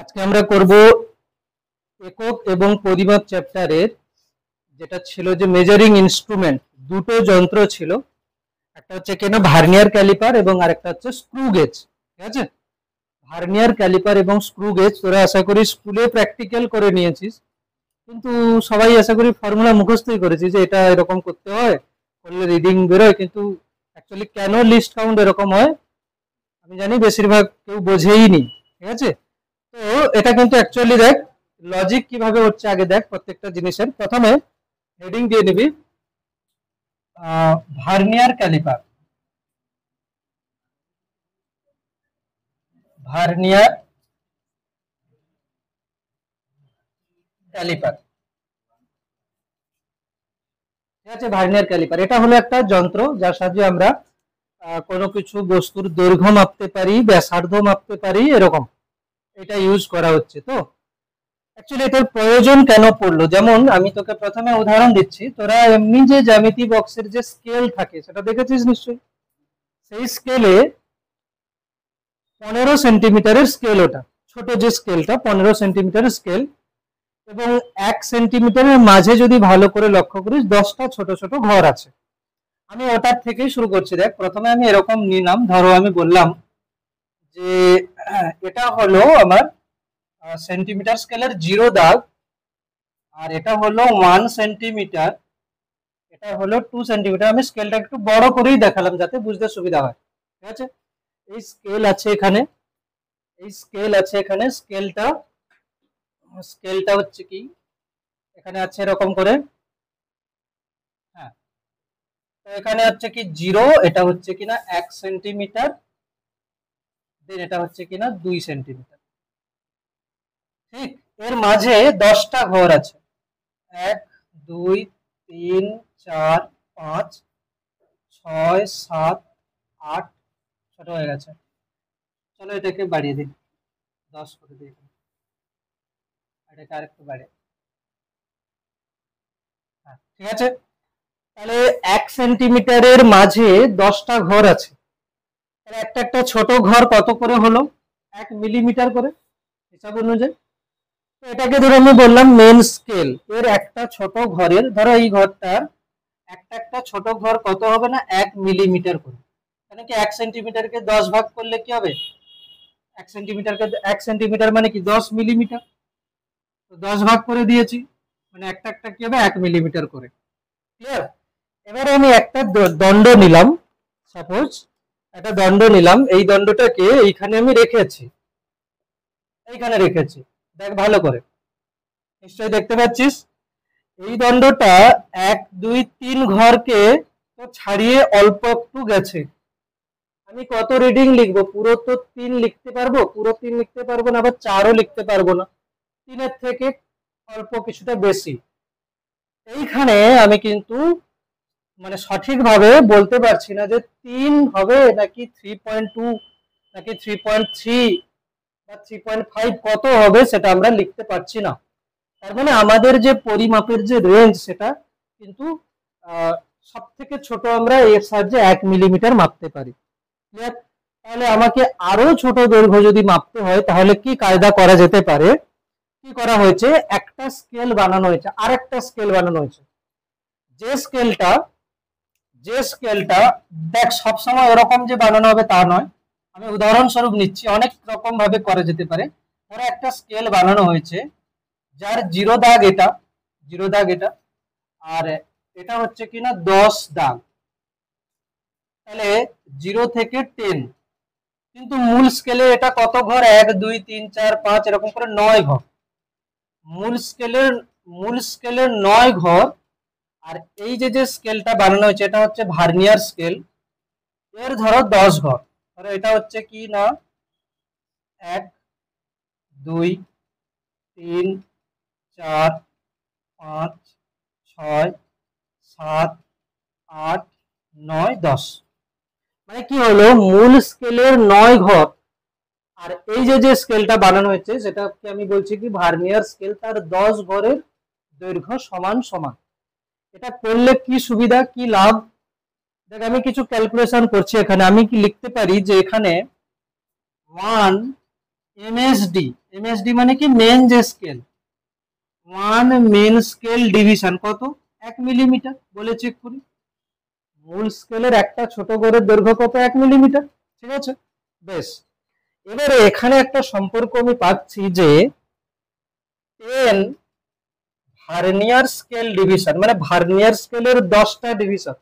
আজকে আমরা করব একক এবং পরিমাপ চ্যাপ্টারের যেটা ছিল যে মেজারিং ইনস্ট্রুমেন্ট। দুটো যন্ত্র ছিল, একটা হচ্ছে কিনা ভার্নিয়ার ক্যালিপার এবং আরেকটা হচ্ছে স্ক্রু গেজ। ঠিক আছে, ভার্নিয়ার ক্যালিপার এবং স্ক্রু গেজ তোরা আশা করি স্কুলে প্র্যাকটিক্যাল করে নিয়েছিস, কিন্তু সবাই আশা করি ফর্মুলা মুখস্থই করেছিস যে এটা এরকম করতে হয়, করলে রিডিং বেরোয়, কিন্তু অ্যাকচুয়ালি কেন লিস্ট কাউন্ট এরকম হয় আমি জানি বেশিরভাগ কেউ বোঝেই নি। ঠিক আছে, তো এটা কিন্তু অ্যাকচুয়ালি দেখ লজিক কিভাবে হচ্ছে। আগে দেখ প্রত্যেকটা জিনিসের প্রথমে হেডিং দিয়ে নিবি ভার্নিয়ার ক্যালিপার। ভার্নিয়ার ক্যালিপার, ঠিক আছে। ভার্নিয়ার ক্যালিপার এটা হলো একটা যন্ত্র যার সাহায্যে আমরা কোনো কিছু বস্তুর দৈর্ঘ্য মাপতে পারি, ব্যাসার্ধ মাপতে পারি, এরকম এটা ইউজ করা হচ্ছে। তো অ্যাকচুয়ালি এটার প্রয়োজন কেন পড়লো, যেমন আমি তোকে প্রথমে উদাহরণ দিচ্ছি, তোরা এমনি যে জ্যামিতি বক্সের যে স্কেল থাকে সেটা দেখেছিস নিশ্চয়ই। সেই স্কেলে 15 সেন্টিমিটারের স্কেল, ওটা ছোট যে স্কেলটা 15 সেন্টিমিটারের স্কেল, এবং 1 সেন্টিমিটারের মাঝে যদি ভালো করে লক্ষ্য করিস 10টা ছোট ছোট ঘর আছে। আমি ওটার থেকেই শুরু করছি। দেখ প্রথমে আমি এরকম নিলাম, ধরো আমি বললাম যে এটা হলো আমার সেন্টিমিটার স্কেলের 0 দাগ, আর এটা হলো 1 সেন্টিমিটার, এটা হলো 2 সেন্টিমিটার। আমি স্কেলটা একটু বড় করেই দেখালাম যাতে বুঝতে সুবিধা হয়। ঠিক আছে, এই স্কেল আছে এখানে, এই স্কেল আছে এখানে, স্কেলটা হচ্ছে কি এখানে আছে এরকম করে। হ্যাঁ, তো এখানে হচ্ছে কি 0, এটা হচ্ছে কিনা 1 সেন্টিমিটার, দেন এটা হচ্ছে কিনা 2 সেন্টিমিটার। ঠিক, এর মাঝে 10টা ঘর আছে, 1 2 3 4 5 6 7 8, ছোট হয়ে গেছে, চলো এটাকে বাড়িয়ে দিই, 10 করে দিই, এটাকে আরেকটু বাড়িয়ে। হ্যাঁ, ঠিক আছে, তাহলে 1 সেন্টিমিটারের মাঝে 10টা ঘর আছে, তাহলে একটা একটা ছোট ঘর কত করে হলো, 1 মিলিমিটার করে হিসাব অনুযায়ী। তো এটাকে ধরো আমি বললাম মেন স্কেল, এর একটা ছোট ঘরের, ধরো এই ঘরটার একটা একটা ছোট ঘর কত হবে না 1 মিলিমিটার করে। মানে কি 1 সেন্টিমিটারকে 10 ভাগ করলে কি হবে, 1 সেন্টিমিটার মানে কি 10 মিলিমিটার, তো 10 ভাগ করে দিয়েছি, মানে একটা একটা কি হবে 1 মিলিমিটার করে। ক্লিয়ার? এবারে আমি একটা দণ্ড নিলাম, সাপোজ একটা দণ্ড নিলাম, এই দণ্ডটাকে এইখানে আমি রেখেছি, এইখানে রেখেছি, দেখ ভালো করে, নিশ্চয়ই দেখতে পাচ্ছিস। এই দণ্ডটা 1 2 3 ঘরকে তো ছাড়িয়ে অল্প একটু গেছে। আমি কত রিডিং লিখবো, পুরো তো 3 লিখতে পারবো, পুরো 3 লিখতে পারবো না, আবার 4ও লিখতে পারবো না, 3-এর থেকে অল্প কিছুটা বেশি। এইখানে আমি কিন্তু মানে সঠিকভাবে বলতে পারছি না যে 3 হবে নাকি 3.2 নাকি 3.3 বা 3.5 কত হবে, সেটা আমরা লিখতে পারছি না। তার মানে আমাদের যে পরিমাপের যে রেঞ্জ সেটা কিন্তু সব থেকে ছোট আমরা এর সাহায্যে 1 মিলিমিটার মাপতে পারি। ক্লিয়ার? তাহলে আমাকে আরো ছোট দৈর্ঘ্য যদি মাপতে হয় তাহলে কি কায়দা করা যেতে পারে। কি করা হয়েছে, একটা স্কেল বানানো হয়েছে, আরেকটা স্কেল বানানো হয়েছে। যে স্কেলটা দেখ সবসময় এরকম যে বানানো হবে তা নয়, আমি উদাহরণস্বরূপ নিচ্ছি, অনেক রকম ভাবে করা যেতে পারে। ধরো একটা স্কেল বানানো হয়েছে যার 0 দাগ এটা, 0 দাগ এটা, আর এটা হচ্ছে কিনা 10 দাগ, তাহলে 0 থেকে 10, কিন্তু মূল স্কেলে এটা কত ঘর, 1 2 3 4 5 এরকম করে 9 ঘর, মূল স্কেলের 9 ঘর। আর এই যে স্কেলটা বানানো হয়েছে এটা হচ্ছে ভার্নিয়ার স্কেল, এর ধরো 10 ঘর, ধরো এটা হচ্ছে কি না 1 2 3 4 5 6 7 8 9 10, মানে কি হলো মূল স্কেলের 9 ঘর। আর এই যে স্কেলটা বানানো হয়েছে সেটাকে আমি বলছি কি ভার্নিয়ার স্কেল, তার 10 ঘরের দৈর্ঘ্য সমান সমান। এটা করলে কি সুবিধা কি লাভ, দেখ আমি কিছু ক্যালকুলেশন করছি এখানে। আমি কি লিখতে পারি যে এখানে 1 এমএসডি, এমএসডি মানে কি মেন যে স্কেল, 1 মেন স্কেল ডিভিশন কত 1 মিলিমিটার, বলে চেক করি। মূল স্কেলের একটা ছোট গড়ের দৈর্ঘ্য কত 1 মিলিমিটার, ঠিক আছে বেশ। এবারে এখানে একটা সম্পর্ক আমি পাচ্ছি যে 10 ভার্নিয়ার স্কেল ডিভিশন, মানে ভার্নিয়ার স্কেলের 10টা ডিভিশন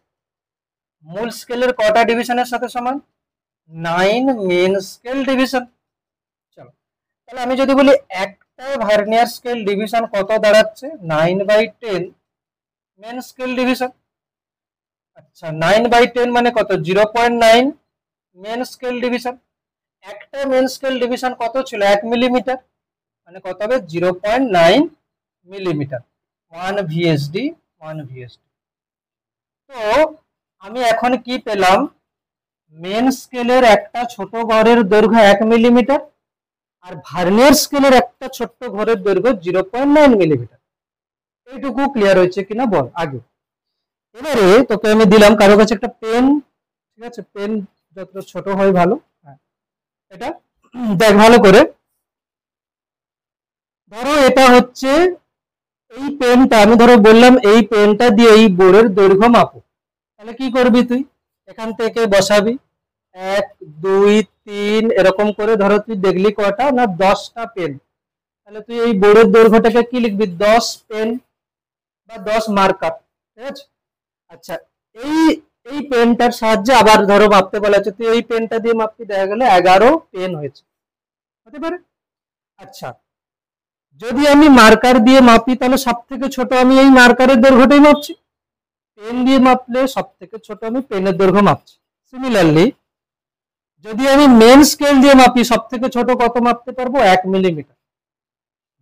মূল স্কেলের কটা ডিভিশনের সাথে সমান 9 মেন স্কেল ডিভিশন। চলো তাহলে আমি যদি বলি একটা ভার্নিয়ার স্কেল ডিভিশন কত দাঁড়াচ্ছে 9/10 মেন স্কেল ডিভিশন। আচ্ছা 9/10 মানে কত 0.9 মেন স্কেল ডিভিশন। একটা মেন স্কেল ডিভিশন কত ছিল 1 মিলিমিটার, মানে কত হবে 0.9 মিলিমিটার, 1 ভিএসডি 1 ভিএসডি। তো আমি এখন কি পেলাম, মেন স্কেলের একটা ছোট গড়ের দৈর্ঘ্য 1 মিলিমিটার আর ভার্নিয়ার স্কেলের একটা ছোট্ট ঘরের দৈর্ঘ্য 0.9 মিলিমিটার। এইটুকু ক্লিয়ার হয়েছে কিনা বল আগে। এবারে তোকে আমি দিলাম কারো কাছে একটা পেন, ঠিক আছে, পেন যত ছোট হয় ভালো। হ্যাঁ এটা দেখ ভালো করে, ধরো এটা হচ্ছে এই পেনটা, আমি ধরো বললাম এই পেনটা দিয়ে এই বোর্ডের দৈর্ঘ্য মাপো। তাহলে কি করবি তুই, এখান থেকে বসাবি 1 2 3 এরকম করে, ধরো তুই দেখলি কটা না 10টা পেন, তাহলে তুই এই বোর্ডের দৈর্ঘ্যটাকে কি লিখবি 10 পেন বা 10 মার্কার, ঠিক আছে। আচ্ছা এই এই পেনটার সাহায্যে আবার ধরো মাপতে বলা হচ্ছে, তুই এই পেনটা দিয়ে মাপতে দেখা গেলে 11 পেন হয়েছে, হতে পারে। আচ্ছা যদি আমি মার্কার দিয়ে মাপি তাহলে সব থেকে ছোট আমি এই মার্কারের দৈর্ঘ্যটাই মাপছি, পেন দিয়ে মাপলে সব থেকে ছোট আমি পেনের দৈর্ঘ্য মাপছি। সিমিলারলি যদি আমি মেন স্কেল দিয়ে মাপি সব থেকে ছোট কত মাপতে পারবো 1 মিলিমিটার।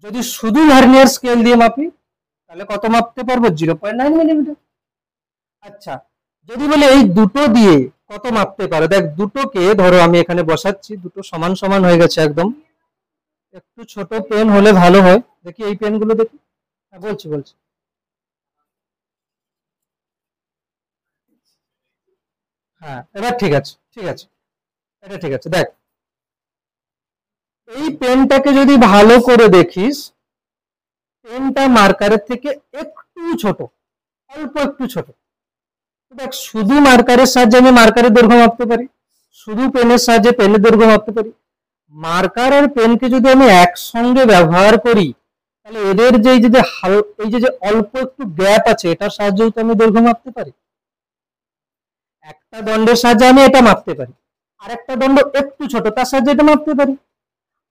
যদি শুধু ভার্নিয়ার স্কেল দিয়ে মাপি তাহলে কত মাপতে পারবো 0.9 মিলিমিটার। আচ্ছা যদি বলে এই দুটো দিয়ে কত মাপতে পারো, দেখ দুটোকে ধরো আমি এখানে বসাচ্ছি, দুটো সমান সমান হয়ে গেছে একদম, একটু ছোট পেন হলে ভালো হয়, দেখি এই পেনগুলো দেখি। হ্যাঁ বলছি বলছি, হ্যাঁ এবার ঠিক আছে ঠিক আছে, এটা ঠিক আছে। দেখ এই পেনটাকে যদি ভালো করে দেখিস, পেনটা মার্কারের থেকে একটু ছোট, অল্প একটু ছোট। দেখ শুধু মার্কারের সাহায্যে আমি মার্কারের দৈর্ঘ্য মাপতে পারি, শুধু পেনের সাহায্যে পেনের দৈর্ঘ্য মাপতে পারি। মার্কার আর পেনকে যদি আমি একসঙ্গে ব্যবহার করি তাহলে এদের যে এই যে অল্প একটু গ্যাপ আছে এটার সাহায্যেও তো আমি দৈর্ঘ্য মাপতে পারি। একটা দণ্ডের সাহায্যে আমি এটা মাপতে পারি, আর একটা দণ্ড একটু ছোট তার সাহায্যে এটা মাপতে পারি,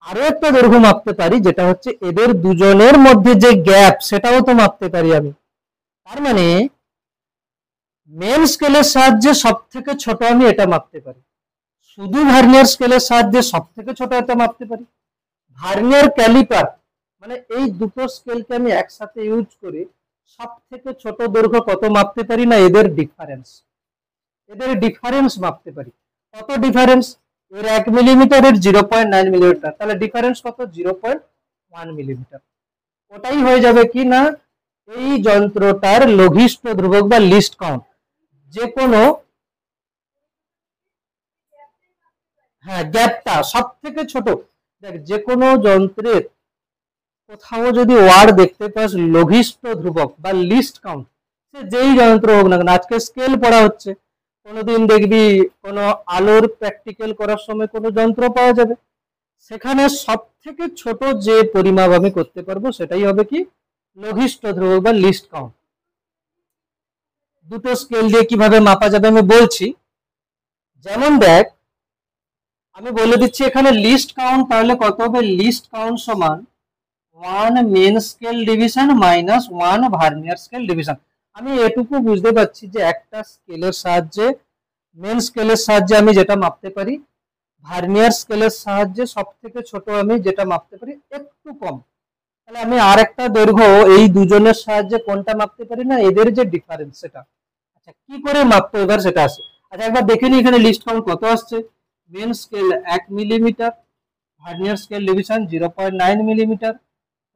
আরো একটা দৈর্ঘ্য মাপতে পারি যেটা হচ্ছে এদের দুজনের মধ্যে যে গ্যাপ সেটাও তো মাপতে পারি আমি। তার মানে মেন স্কেলের সাহায্যে সব থেকে ছোট আমি এটা মাপতে পারি, শুধু ভার্নিয়ার স্কেলের সাহায্যে সব থেকে ছোট এটা মাপতে পারি। ভার্নিয়ার ক্যালিপার মানে এই দুটো স্কেলকে আমি একসাথে ইউজ করে সব থেকে ছোট দৈর্ঘ্য কত মাপতে পারি না এদের ডিফারেন্স মাপতে পারি। কত ডিফারেন্স, এর 1 মিলিমিটার এর 0.9 মিলিমিটার, তাহলে ডিফারেন্স কত 0.1 মিলিমিটার। ওটাই হয়ে যাবে কি না এই যন্ত্রটার লঘিষ্ঠ ধ্রুবক বা লিস্ট কাউন্ট। যে কোনো, হ্যাঁ গ্যাপটা সব থেকে ছোট। দেখ যে কোনো যন্ত্রের কোথাও যদি ওয়ার্ড দেখতে পাস লঘিষ্ঠ ধ্রুবক বা লিস্ট কাউন্ট, সে যেই যন্ত্র হোক না কেন, আজকে স্কেল পড়া হচ্ছে, কোনোদিন দেখবি কোনো আলোর প্র্যাকটিক্যাল করার সময় কোনো যন্ত্র পাওয়া যাবে, সেখানে সব থেকে ছোট যে পরিমাপ আমি করতে পারবো সেটাই হবে কি লঘিষ্ঠ ধ্রুবক বা লিস্ট কাউন্ট। দুটো স্কেল দিয়ে কিভাবে মাপা যাবে আমি বলছি। যেমন দেখ আমি বলে দিচ্ছি এখানে লিস্ট কাউন্ট, তাহলে কত হবে লিস্ট কাউন্ট সমান 1 main scale division minus 1 vernier scale division. আমি এটুকু বুঝতে পারছি যে একটা স্কেলের সাহায্যে, মেন স্কেলের সাহায্যে আমি যেটা মাপতে পারি, ভার্নিয়ার স্কেলের সাহায্যে সব থেকে ছোট আমি যেটা মাপতে পারি একটু কম, তাহলে আমি আর একটা দৈর্ঘ্য এই দুজনের সাহায্যে কোনটা মাপতে পারি না এদের যে ডিফারেন্স সেটা। আচ্ছা কি করে মাপবো এবার সেটা আসে। আচ্ছা একবার দেখে নি এখানে লিস্ট কাউন্ট কত আসছে, main scale 1 millimetre, vernier scale division 0.9 millimetre,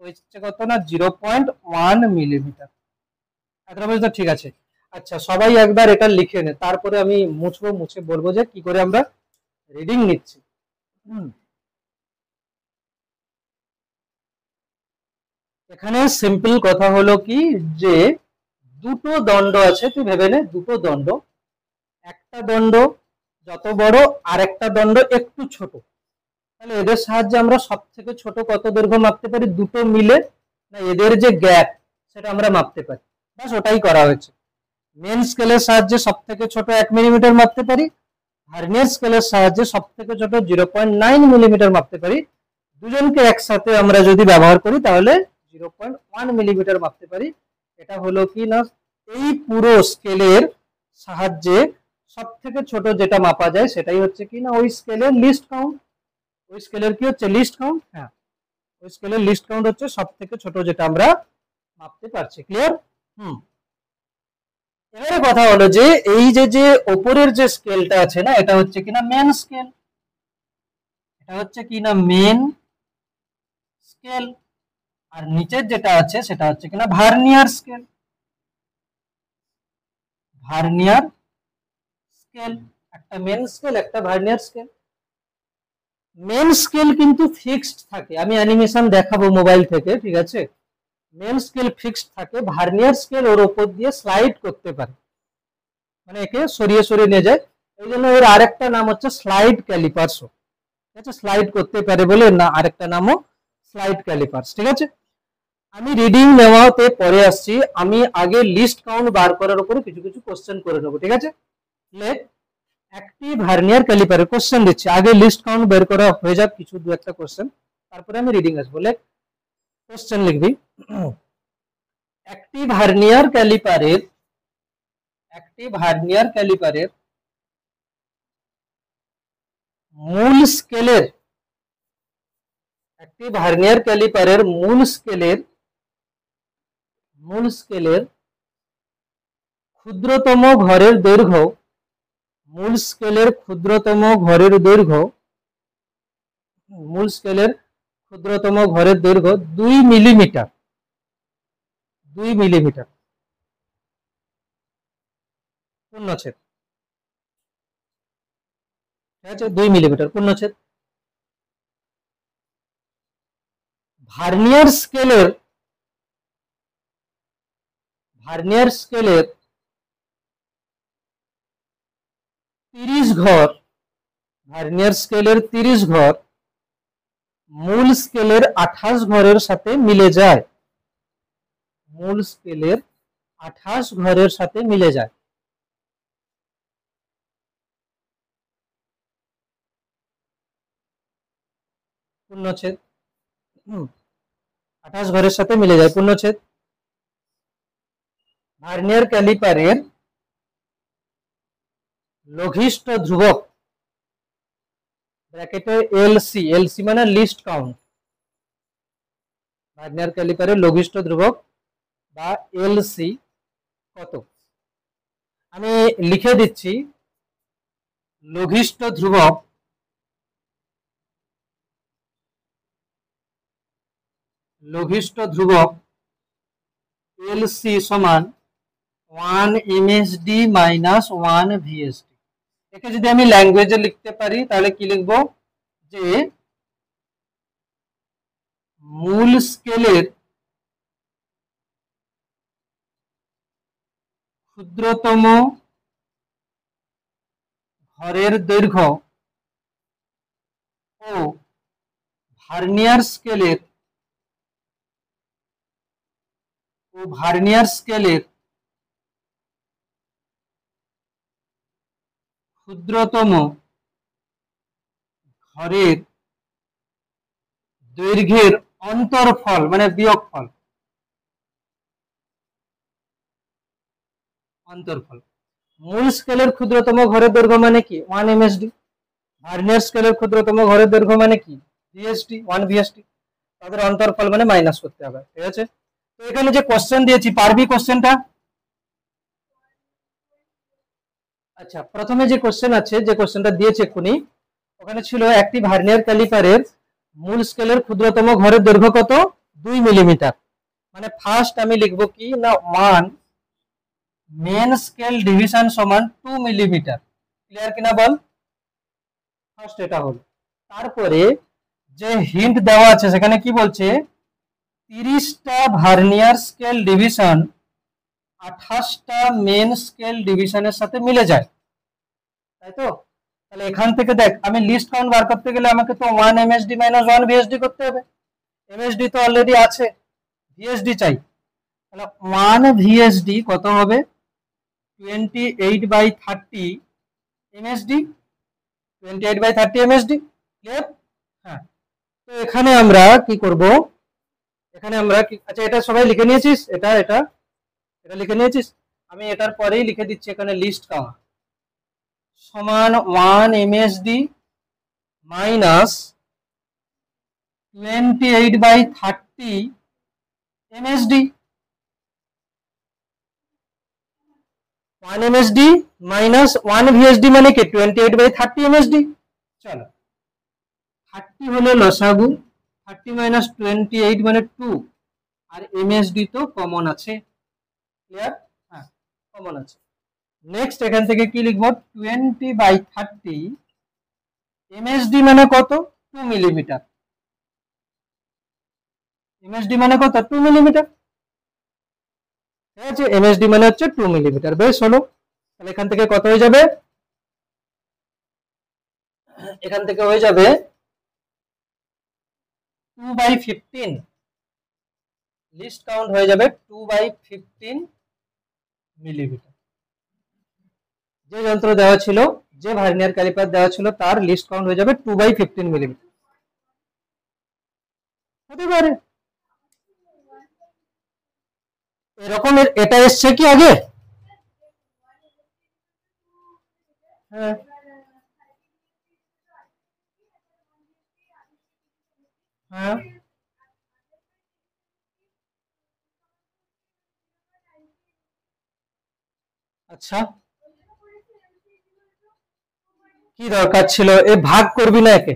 হচ্ছে কত না 0.1 মিলিমিটার। তো ঠিক আছে। আচ্ছা সবাই একবার এটা লিখে নে, তারপরে আমি মুছে বলবো যে কি করে আমরা রিডিং নিচ্ছি। এখানে সিম্পল কথা হলো কি যে দুটো দণ্ড আছে, তুই ভেবে নে দুটো দণ্ড, একটা দণ্ড যত বড় আর একটা দণ্ড একটু ছোট, তাহলে এদের সাহায্যে আমরা সব থেকে ছোট কত দৈর্ঘ্য মাপতে পারি, দুটো মিলে না এদের যে গ্যাপ সেটা আমরা মাপতে পারি, বাস ওটাই করা হয়েছে। মেন স্কেলের সাহায্যে সব থেকে ছোট 1 মিলিমিটার মাপতে পারি, ভার্নিয়ার স্কেলের সাহায্যে সব থেকে ছোট 0.9 মিলিমিটার মাপতে পারি। দুজনকে একসাথে আমরা যদি ব্যবহার করি তাহলে 0.1 মিলিমিটার মাপতে পারি। এটা হলো কি না এই পুরো স্কেলের সাহায্যে সব থেকে ছোট যেটা মাপা যায় সেটাই হচ্ছে কি না ওই স্কেলের লিস্ট কাউন্ট। ওই স্কেলের কি হচ্ছে লিস্ট কাউন্ট, হ্যাঁ ওই স্কেলের লিস্ট কাউন্ট হচ্ছে সব থেকে ছোট যেটা আমরা মাপতে পারছি। ক্লিয়ার? এবারে কথা হলো যে এই যে ওপরের যে স্কেলটা আছে না এটা হচ্ছে কিনা মেন স্কেল, এটা হচ্ছে কিনা মেন স্কেল, আর নিচের যেটা আছে সেটা হচ্ছে কিনা ভার্নিয়ার স্কেল, ভার্নিয়ার স্কেল, একটা মেন স্কেল একটা ভার্নিয়ার স্কেল। মেন স্কেল কিন্তু ফিক্সড থাকে, আমি অ্যানিমেশন দেখাবো মোবাইল থেকে, ঠিক আছে? মেন স্কেল ফিক্সড থাকে, ভার্নিয়ার স্কেল ওর উপর দিয়ে স্লাইড করতে পারে, মানে একে সরিয়ে সরিয়ে নিয়ে যায়, এই জন্য এর আরেকটা নাম হচ্ছে স্লাইড ক্যালিপার্স, ঠিক আছে? স্লাইড করতে পারে বলে না আরেকটা নামও স্লাইড ক্যালিপার্স, ঠিক আছে? আমি রিডিং নেওয়াতে পরে আসছি, আমি আগে লিস্ট কাউন্ট বার করার উপরে কিছু কিছু কোশ্চেন করে নেবো, ঠিক আছে? লেট একটি ভার্নিয়ার ক্যালিপারের কোশ্চেন দিচ্ছি, আগে লিস্ট কাউন্ট বের করা হয়ে যাক কিছু দু একটা কোশ্চেন, তারপরে আমি রিডিং আসবো। লেট কোশ্চেন লিখবি, একটি ভার্নিয়ার ক্যালিপারের মূল স্কেলের ক্ষুদ্রতম ঘরের দৈর্ঘ্য, মূল স্কেলের ক্ষুদ্রতম ঘরের দৈর্ঘ্য 2 মিলিমিটার, 2 মিলিমিটার পূর্ণচ্ছেদ, ঠিক আছে? 2 মিলিমিটার পূর্ণচ্ছেদ। ভার্নিয়ার স্কেলের 30 ঘর, ভার্নিয়ার স্কেলের 30 ঘর মূল স্কেলের 28 ঘরের সাথে মিলে যায়, মূল স্কেলের 28 ঘরের সাথে মিলে যায়। পূর্ণচ্ছেদ, 28 ঘরের সাথে মিলে যায়, পূর্ণচ্ছেদ। ভার্নিয়ার ক্যালিপারের লঘিষ্ঠ ধ্রুবক ব্র্যাকেটে এলসি, এলসি মানে লিস্ট কাউন্ট, ভার্নিয়ার ক্যালিপারের লঘিষ্ঠ ধ্রুবক বা এলসি কত? আমি লিখে দিচ্ছি, লঘিষ্ঠ ধ্রুবক এলসি সমান 1 এমএসডি মাইনাস 1 ভিএসডি। একে যদি আমি ল্যাঙ্গুয়েজে লিখতে পারি তাহলে কি লিখবো, যে মূল স্কেলের ক্ষুদ্রতম ঘরের দৈর্ঘ্য ও ভার্নিয়ার স্কেলের ক্ষুদ্রতম ঘরের দৈর্ঘ্যের অন্তরফল মানে বিয়োগফল, অন্তরফল। মূল স্কেলের ক্ষুদ্রতম ঘরের দৈর্ঘ্য মানে কি 1 এমএসডি, ভার্নিয়ার স্কেলের ক্ষুদ্রতম ঘরের দৈর্ঘ্য মানে কি ভিএসডি, 1 ভিএসডি, তাদের অন্তরফল মানে মাইনাস করতে হবে, ঠিক আছে? তো এখানে যে কোশ্চেন দিয়েছি পারবি কোশ্চেনটা? আচ্ছা, প্রথমে যে কোশ্চেন আছে, যে কোশ্চেনটা দিয়েছে এক্ষুনি, ওখানে ছিল একটি ভার্নিয়ার ক্যালিপারের মূল স্কেলের ক্ষুদ্রতম ঘরের দৈর্ঘ্য কত, 2 মিলিমিটার। মানে ফার্স্ট আমি লিখবো কি না 1 মেন স্কেল ডিভিশন সমান 2 মিলিমিটার। ক্লিয়ার কিনা বল? ফার্স্ট এটা হলো। তারপরে যে হিন্ট দেওয়া আছে সেখানে কি বলছে, 30টা ভার্নিয়ার স্কেল ডিভিশন 28টা মেন স্কেল ডিভিশনের সাথে মিলে যায়, তাই তো? তাহলে এখান থেকে দেখ, আমি লিস্ট কাউন্ট বার করতে গেলে আমাকে তো 1 এমএসডি মাইনাস 1 ভিএসডি করতে হবে। এমএসডি তো অলরেডি আছে, ভিএসডি চাই। তাহলে 1 ভিএসডি কত হবে? 28/30 এমএসডি, 28/30 এমএসডি। ক্লিয়ার? হ্যাঁ, তো এখানে আমরা কি করব? এখানে আমরা আচ্ছা, এটা সবাই লিখে নিয়েছিস? এটা এটা এটা লিখে নিয়েছিস? আমি এটার পরেই লিখে দিচ্ছি এখানে লিস্ট কাউন্ট সমান 1 MSD minus 28/30 MSD. 1 MSD minus 1 VSD মানে কি 28/30 এমএসডি। চলো, 30 হলো লসাগু, 30 মাইনাস 28 মানে 2, আর এমএসডি তো কমন আছে। ক্লিয়ার? হ্যাঁ, কমন আছে। নেক্সট এখান থেকে কি লিখবো? 20/30 এমএসডি মানে কত? 2 মিলিমিটার। এমএসডি মানে কত? 2 মিলিমিটার। ঠিক আছে, এমএসডি মানে হচ্ছে 2 মিলিমিটার। বেশ হলো। তাহলে এখান থেকে কত হয়ে যাবে? এখান থেকে হয়ে যাবে 2/15। লিস্ট কাউন্ট হয়ে যাবে 2/15 মিলিমিটার। যে যন্ত্র দেওয়া ছিল, যে ভার্নিয়ার ক্যালিপার দেওয়া ছিল, তার লিস্ট কাউন্ট হয়ে যাবে 2/15 মিলিমিটার। হতে পারে এরকম। এটা এসছে কি আগে? হ্যাঁ, হ্যাঁ, আচ্ছা, কি দরকার ছিল? এ ভাগ করবি না একে?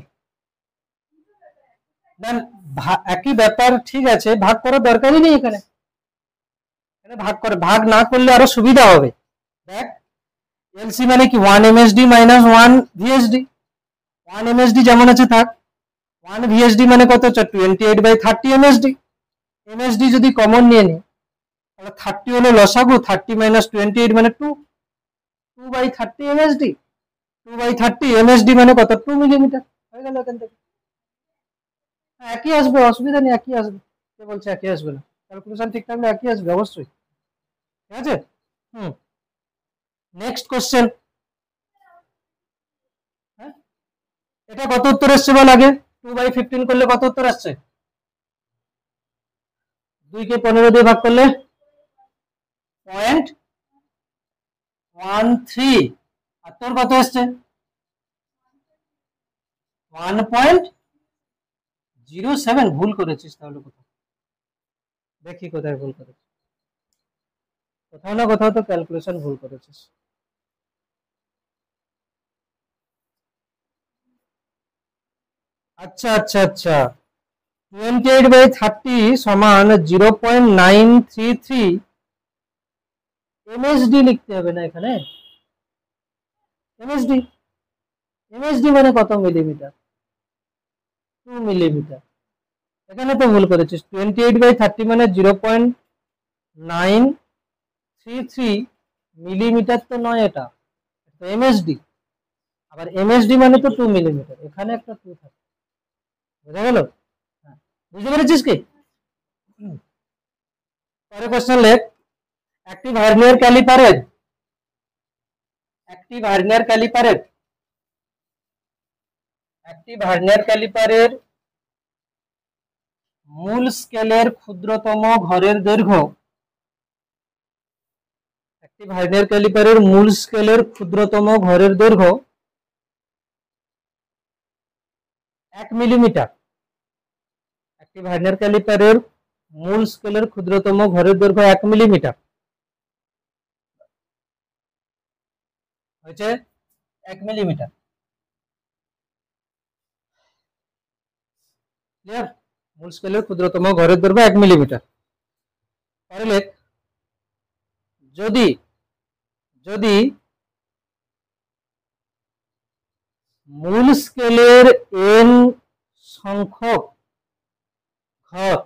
না, একই ব্যাপার, ঠিক আছে, ভাগ করার দরকারই নেই এখানে। ভাগ করে, ভাগ না করলে আরো সুবিধা হবে। দেখ, এলসি মানে কি 1 এমএসডি মাইনাস 1 ভিএসডি। 1 এমএসডি যেমন আছে থাক, 1 ভিএসডি মানে কত হচ্ছে? 28/30 এমএসডি। এমএসডি যদি কমন নিয়ে নি, তাহলে 30 হলো লসাগু, 30 মাইনাস 28 মানে 2, 2/30 এমএসডি। 2/30 এমএসডি মানে কত? 2 মিলিমিটার। হয়ে গেল এখান থেকে। একই আসবে, অসুবিধা নেই, একই আসবে। কে বলছে একই আসবে না? ক্যালকুলেশন ঠিক থাকলে একই আসবে অবশ্যই। ঠিক আছে? হুম, নেক্সট কোশ্চেন। হ্যাঁ, এটা কত উত্তর আসছে বল আগে? 2/15 করলে কত উত্তর আসছে? 2 কে 15 দিয়ে ভাগ করলে 0.13। আর তোর কত আসছে? 1.07। ভুল করেছিস তাহলে কোথাও? দেখি কোথায় ভুল করেছিস। কোথাও না কোথাও তো ক্যালকুলেশন ভুল করেছিস। আচ্ছা, আচ্ছা, আচ্ছা, 28/30 সমান 0.933 এমএসডি লিখতে হবে না এখানে? এমএসডি, এমএসডি মানে কত মিলিমিটার? 2 মিলিমিটার। এখানে তো ভুল করেছিস। 28/30 মানে 0.933 মিলিমিটার তো নয়, এটা তো এমএসডি। আবার এমএসডি মানে তো 2 মিলিমিটার, এখানে একটা 2 থাকে। বুঝা গেল? হ্যাঁ, বুঝতে পেরেছিস কি? পরে কোশ্চেন লেখ। একটি ভার্নিয়ার ক্যালিপারের একটি ভার্নিয়ার ক্যালিপারের একটি ভার্নিয়ার ক্যালিপারের মূল স্কেলের ক্ষুদ্রতম ঘরের দৈর্ঘ্য একটি ভার্নিয়ার ক্যালিপারের মূল স্কেলের ক্ষুদ্রতম ঘরের দৈর্ঘ্য 1 মিলিমিটার। একটি ভার্নিয়ার ক্যালিপারের মূল স্কেলের ক্ষুদ্রতম ঘরের দৈর্ঘ্য 1 মিলিমিটার হয়েছে। 1 মিলিমিটার। ক্লিয়ার? মূল স্কেলের ক্ষুদ্রতম ঘরের দৈর্ঘ্য 1 মিলিমিটার। পরে লেখ, যদি যদি মূল স্কেলের n সংখ্যক ঘর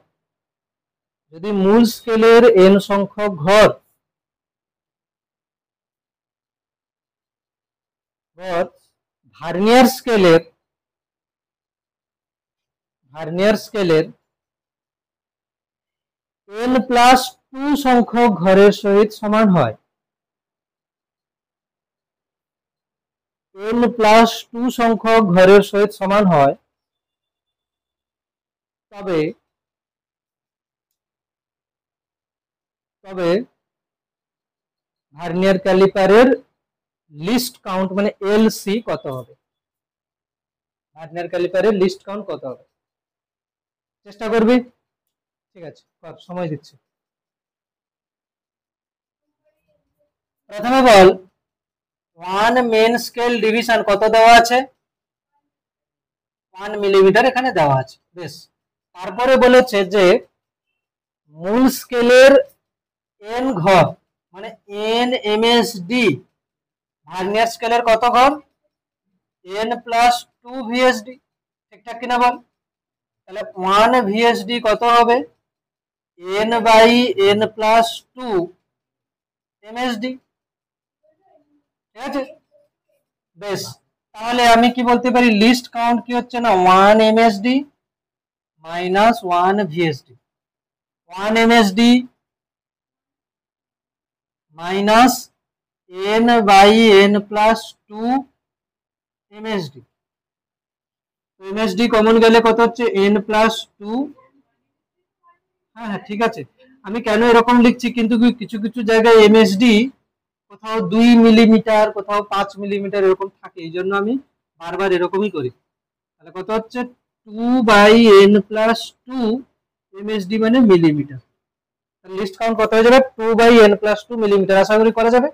যদি মূল স্কেলের n সংখ্যক ঘর ভার্নিয়ার স্কেলের n+2 সংখ্যক ঘরের সহিত সমান হয়, n+2 সংখ্যক ঘরের সহিত সমান হয়, তবে ভার্নিয়ার ক্যালিপারের লিস্ট কাউন্ট মানে এলসি কত হবে? ভার্নিয়ার ক্যালিপারের লিস্ট কাউন্ট কত হবে? চেষ্টা করবি? ঠিক আছে, সময় দিচ্ছি। প্রথমে বল 1 মেন স্কেল ডিভিশন কত দেওয়া আছে? 1 মিলিমিটার এখানে দেওয়া আছে। বেশ, তারপরে বলেছে যে মূল স্কেলের n ঘর মানে n MSD, ভার্নিয়ার স্কেলের কত ঘর? n+2 VSD, ঠিকঠাক কিনা বল? তাহলে 1 VSD কত হবে? n/n+2 MSD, ঠিক আছে? বেশ, তাহলে আমি কি বলতে পারি? লিস্ট কাউন্ট কি হচ্ছে না 1 MSD minus 1 VSD, 1 MSD minus n/n+2 MSD। MSD common গেলে কত হচ্ছে? n+2। হ্যাঁ ঠিক আছে, আমি কেন এরকম লিখছি কিন্তু কিছু কিছু জায়গায় MSD কোথাও 2 মিলিমিটার, কোথাও 5 মিলিমিটার এরকম থাকে, এই জন্য আমি বারবার এরকমই করি। তাহলে কত হচ্ছে? 2/n+2 MSD মানে মিলিমিটার। লিস্ট কাউন্ট কত হয়ে যাবে? 2/n+2 millimetre. আশা করি করা যাবে।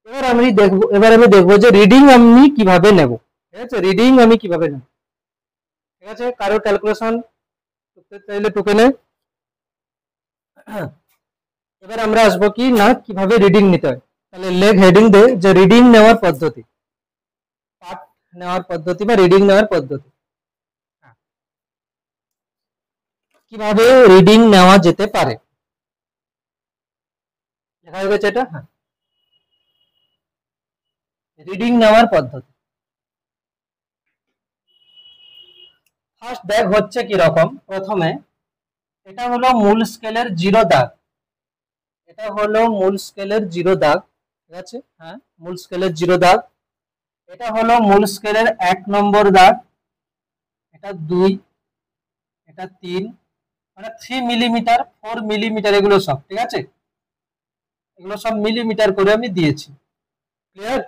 এবার আমি দেখবো যে রিডিং আমি কিভাবে নেব। ঠিক আছে, রিডিং আমি কিভাবে নেব। ঠিক আছে, কারো ক্যালকুলেশন চাইলে টুকে নে। এবার আমরা আসবো কি না কিভাবে রিডিং নিতে হয়। তাহলে লেগ হেডিং দে যে রিডিং নেওয়ার পদ্ধতি, পাঠ নেওয়ার পদ্ধতি বা রিডিং নেওয়ার পদ্ধতি, কিভাবে রিডিং নেওয়া যেতে পারে। দেখা হয়ে গেছে এটা? হ্যাঁ, রিডিং নেওয়ার পদ্ধতি। ফার্স্ট দেখ হচ্ছে কি রকম। প্রথমে এটা হলো মূল স্কেলের 0 দাগ, এটা হলো মূল স্কেলের 0 দাগ, ঠিক আছে? হ্যাঁ, মূল স্কেলের 0 দাগ। এটা হলো মূল স্কেলের 1 নম্বর দাগ, এটা 2, এটা 3, মানে 3 মিলিমিটার, 4 মিলিমিটার, এগুলো সব ঠিক আছে, এগুলো সব মিলিমিটার করে আমি দিয়েছি। ক্লিয়ার?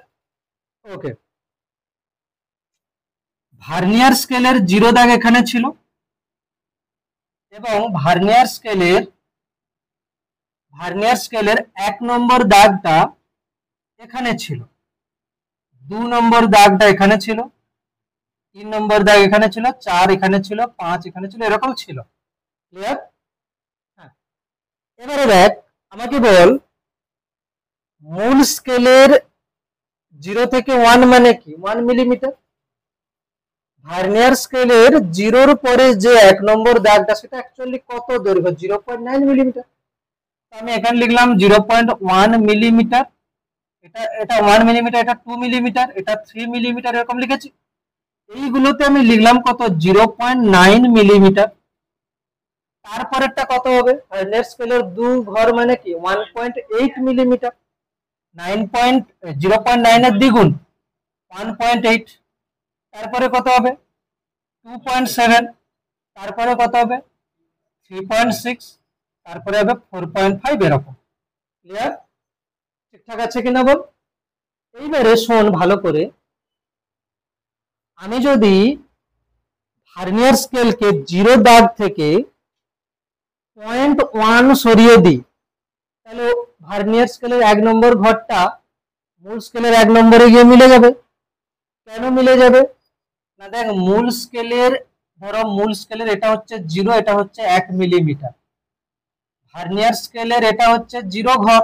ওকে। ভার্নিয়ার স্কেলের 0 দাগ এখানে ছিল এবং ভার্নিয়ার স্কেলের 1 নম্বর দাগটা এখানে ছিল, 2 নম্বর দাগটা এখানে ছিল, 3 নম্বর দাগ এখানে ছিল, 4 এখানে ছিল, 5 এখানে ছিল, এরকম ছিল। ক্লিয়ার? হ্যাঁ, এবারে দেখ আমাকে বল মূল স্কেলের 0 থেকে 1 মানে কি? 1 মিলিমিটার। ভার্নিয়ার স্কেলের 0-র পরে যে 1 নম্বর দাগটা সেটা অ্যাকচুয়ালি কত দৈর্ঘ্য? 0.9 মিলিমিটার। আমি এখানে লিখলাম 0.1 মিলিমিটার, এটা 1 মিলিমিটার, এটা 2 মিলিমিটার, এটা 3 মিলিমিটার, এরকম লিখেছি। এইগুলোতে আমি লিখলাম কত? 0.9 মিলিমিটার। তারপরেরটা কত হবে? ভার্নিয়ার স্কেলের 2 ঘর মানে কি? 1.8 মিলিমিটার। 0.9 এর দ্বিগুণ 1.8। তারপরে কত হবে? 2.7। তারপরে কত হবে? 3.6। তারপরে হবে 4.5, এরকম। ক্লিয়ার? ঠিকঠাক আছে কিনা বল? এইবারে শোন ভালো করে, আমি যদি ভার্নিয়ার স্কেলকে 0 দাগ থেকে 0.1 সরিয়ে দিই, তাহলে ভার্নিয়ার স্কেলের 1 নম্বর ঘরটা মূল স্কেলের 1 নম্বরে গিয়ে মিলে যাবে। কেন মিলে যাবে না? দেখ মূল স্কেলের, ধরো মূল স্কেলের এটা হচ্ছে 0, এটা হচ্ছে 1 মিলিমিটার। ভার্নিয়ার স্কেলের এটা হচ্ছে 0 ঘর,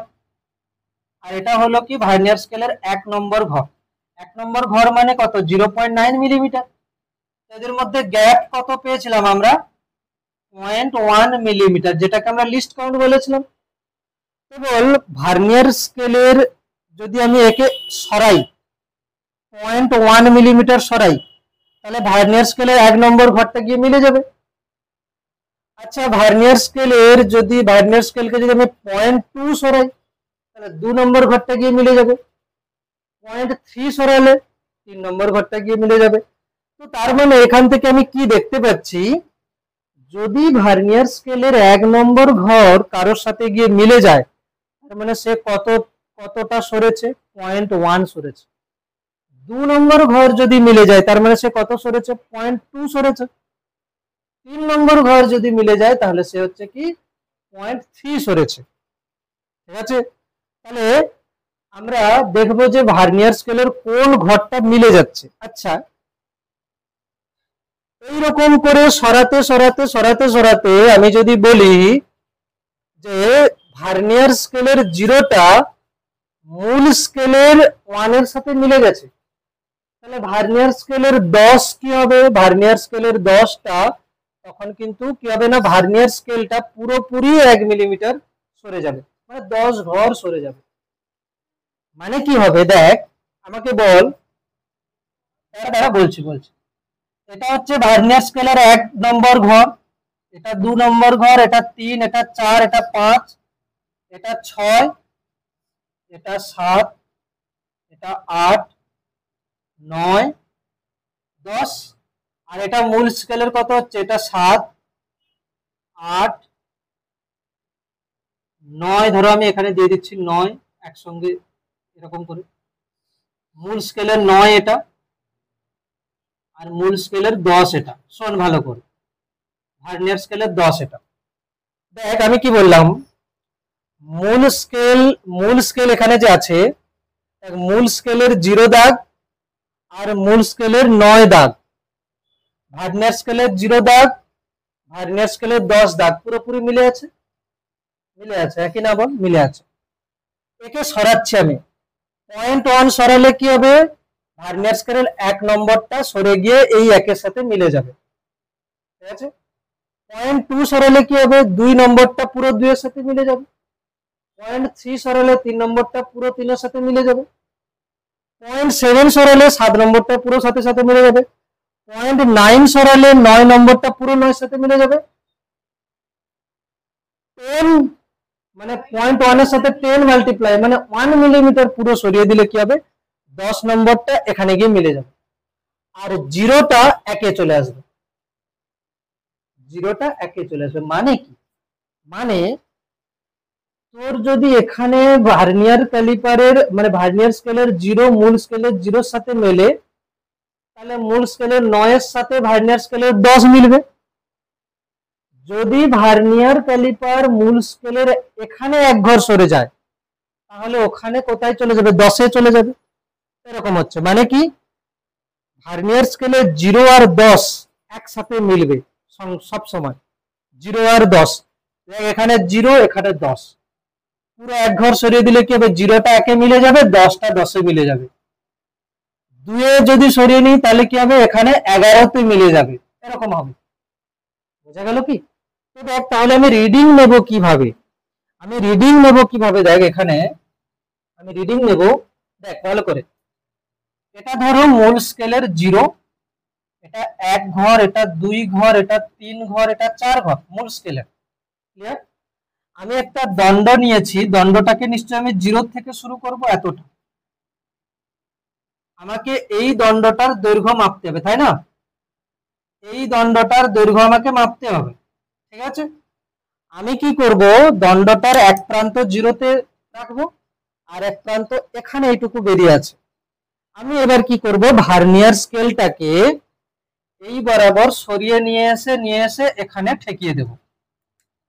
আর এটা হলো কি ভার্নিয়ার স্কেলের 1 নম্বর ঘর। 1 নম্বর ঘর মানে কত? 0.9 মিলিমিটার। এদের মধ্যে গ্যাপ কত পেয়েছিলাম আমরা? 0.1 মিলিমিটার, যেটাকে আমরা লিস্ট কাউন্ট বলেছিলাম। কেবল ভার্নিয়ার স্কেলের যদি আমি একে সরাই, 0.1 মিলিমিটার সরাই, তাহলে ভার্নিয়ার স্কেলের 1 নম্বর ঘরটা গিয়ে মিলে যাবে। আচ্ছা, ভার্নিয়ার স্কেলকে যদি আমি 0.2 সরাই, তাহলে 2 নম্বর ঘরটা গিয়ে মিলে যাবে। 0.3 সরালে 3 নম্বর ঘরটা গিয়ে মিলে যাবে। তো তার মানে এখান থেকে আমি কি দেখতে পাচ্ছি, যদি ভার্নিয়ার স্কেলের 1 নম্বর ঘর কারোর সাথে গিয়ে মিলে যায়, তার মানে সে কতটা সরেছে, 0.1 সরেছে। 2 নম্বর ঘর যদি মিলে যায়, তার মানে সে কত সরেছে, 0.2 সরেছে। 3 নম্বর ঘর যদি মিলে যায়, তাহলে সে হচ্ছে কি 0.3 সরেছে। ঠিক আছে, তাহলে আমরা দেখবো যে ভার্নিয়ার স্কেলের কোন ঘরটা মিলে যাচ্ছে। আচ্ছা, এইরকম করে সরাতে সরাতে সরাতে সরাতে আমি যদি বলি যে ভার্নিয়ার স্কেলের 0টা মূল স্কেলের 1 এর সাথে মিলে গেছে, তাহলে ভার্নিয়ার স্কেলের 10 কি হবে, ভার্নিয়ার স্কেলের 10টা তখন কিন্তু কি হবে না, ভার্নিয়ার স্কেলটা পুরোপুরি 1 মিলিমিটার সরে যাবে, মানে 10 ঘর সরে যাবে। মানে কি হবে, দেখ আমাকে বল, দাঁড়া বলছি, এটা হচ্ছে ভার্নিয়ার স্কেলের 1 নম্বর ঘর, এটা 2 নম্বর ঘর, এটা 3, এটা 4, এটা 5, এটা 6, এটা 7, এটা 8, 9, 10, আর এটা মূল স্কেলের কত হচ্ছে, এটা 7, 8, 9, ধরো আমি এখানে দিয়ে দিচ্ছি 9 একসঙ্গে এরকম করে। মূল স্কেলের 9 এটা, আর মূল স্কেলের 10 এটা। শোন ভালো করে, ভার্নিয়ার স্কেলের 10 এটা। দেখ আমি কি বললাম, মূল স্কেল এখানে যে আছে, মূল স্কেলের 0 দাগ আর মূল স্কেলের 9 দাগ, ভার্নিয়ার স্কেলের 0 দাগ, ভার্নিয়ার স্কেলের 10 দাগ পুরোপুরি মিলে আছে, একই না বল, মিলে আছে। একে সরাচ্ছি আমি, 0.1 সরালে কি হবে, ভার্নিয়ার স্কেলের 1 নম্বরটা সরে গিয়ে এই একের সাথে মিলে যাবে। ঠিক আছে, 0.2 সরালে কি হবে, 2 নম্বরটা পুরো 2 এর সাথে মিলে যাবে। 0.3 সরালে 3 নম্বরটা পুরো 3 এর সাথে মিলে যাবে। 0.7 সরালে 7 নম্বরটা পুরো সাথে সাথে মিলে যাবে। 0.9 সরালে 9 নম্বরটা পুরো 9 এর সাথে মিলে যাবে। 10 মানে 0.1 এর সাথে 10 মাল্টিপ্লাই মানে 1 মিলিমিটার পুরো সরিয়ে দিলে কি হবে, 10 নম্বরটা এখানে গিয়ে মিলে যাবে, আর 0টা একে চলে আসবে। মানে কি, মানে তোর যদি এখানে ভার্নিয়ার ক্যালিপারের মানে ভার্নিয়ার স্কেলের 0 মূল স্কেলের 0 সাথে মেলে, তাহলে মূল স্কেলের 9 এর সাথে ভার্নিয়ার স্কেলের 10 মিলবে। যদি ভার্নিয়ার ক্যালিপার মূল স্কেলের এখানে 1 ঘর সরে যায়, তাহলে ওখানে কোথায় চলে যাবে, 10 এ চলে যাবে। এরকম হচ্ছে, মানে কি ভার্নিয়ার স্কেলের 0 আর 10 একসাথে মিলবে সব সময়, 0 আর 10, এখানে 0 এখানে 10, পুরো 1 ঘর সরিয়ে দিলে কি হবে, 0টা একে মিলে যাবে, 10টা 10 এ মিলে যাবে। 2 এ যদি সরিয়ে নিই তাহলে কি হবে, এখানে 11তে মিলে যাবে, এরকম হবে। বোঝা গেল কি? তো দেখ তাহলে আমি রিডিং নেব কিভাবে, দেখ এখানে আমি রিডিং নেব, দেখ ভালো করে। এটা ধরো মূল স্কেলের 0, এটা 1 ঘর, এটা 2 ঘর, এটা 3 ঘর, এটা 4 ঘর মূল স্কেলের। ক্লিয়ার? আমি একটা দণ্ড নিয়েছি, দণ্ডটাকে নিশ্চয়ই আমি 0 থেকে শুরু করব, এতটা। আমাকে এই দণ্ডটার দৈর্ঘ্য মাপতে হবে, তাই না? এই দণ্ডটার দৈর্ঘ্য আমাকে মাপতে হবে, ঠিক আছে? আমি কি করব, দণ্ডটার এক প্রান্ত 0-তে রাখবো, আর এক প্রান্ত এখানে এইটুকু বেরিয়ে আছে। আমি এবার কি করব, ভার্নিয়ার স্কেলটাকে এই বরাবর সরিয়ে নিয়ে এসে এখানে ঠেকিয়ে দেব।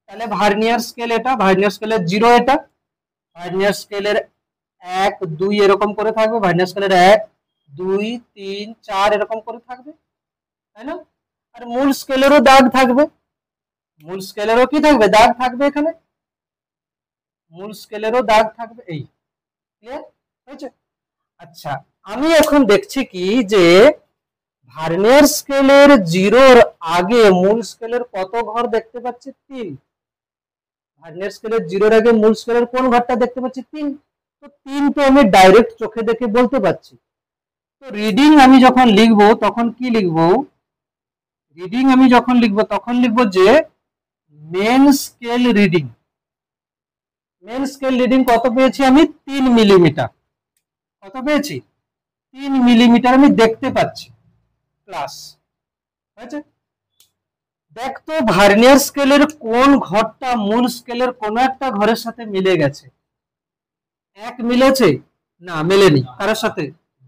তাহলে ভার্নিয়ার স্কেল এটা, ভার্নিয়ার স্কেলের 0 এটা, ভার্নিয়ার স্কেলের 1 2 এরকম করে থাকবে, ভার্নিয়ার স্কেলের 1 2 3 4 এরকম করে থাকবে, তাই না? আর মূল স্কেলেরও দাগ থাকবে, মূল স্কেলেরও কি থাকবে, দাগ থাকবে, এখানে মূল স্কেলেরও দাগ থাকবে। এই ক্লিয়ার হয়েছে? আচ্ছা, আমি এখন দেখছি কি যে ভার্নিয়ার স্কেলের জিরোর আগে মূল স্কেলের কত ঘর দেখতে পাচ্ছি? 3। ভার্নিয়ার স্কেলের জিরোর আগে মূল স্কেলের কোন ঘরটা দেখতে পাচ্ছি? 3। তো 3 তো আমি ডাইরেক্ট চোখে দেখে বলতে পারছি। তো রিডিং আমি যখন লিখবো তখন কি লিখবো? রিডিং আমি যখন লিখবো তখন লিখবো যে main scale reading. Main scale reading কত পেয়েছি আমি? 3 মিলিমিটার। কত পেয়েছি? 3 মিলিমিটার আমি দেখতে পাচ্ছি। প্লাস হয়েছে। দেখ তো ভার্নিয়ার স্কেলের কোন ঘরটা মূল স্কেলের কোন একটা ঘরের সাথে মিলে গেছে? 1 মিলেছে? না, মেলেনি। কার সাথে?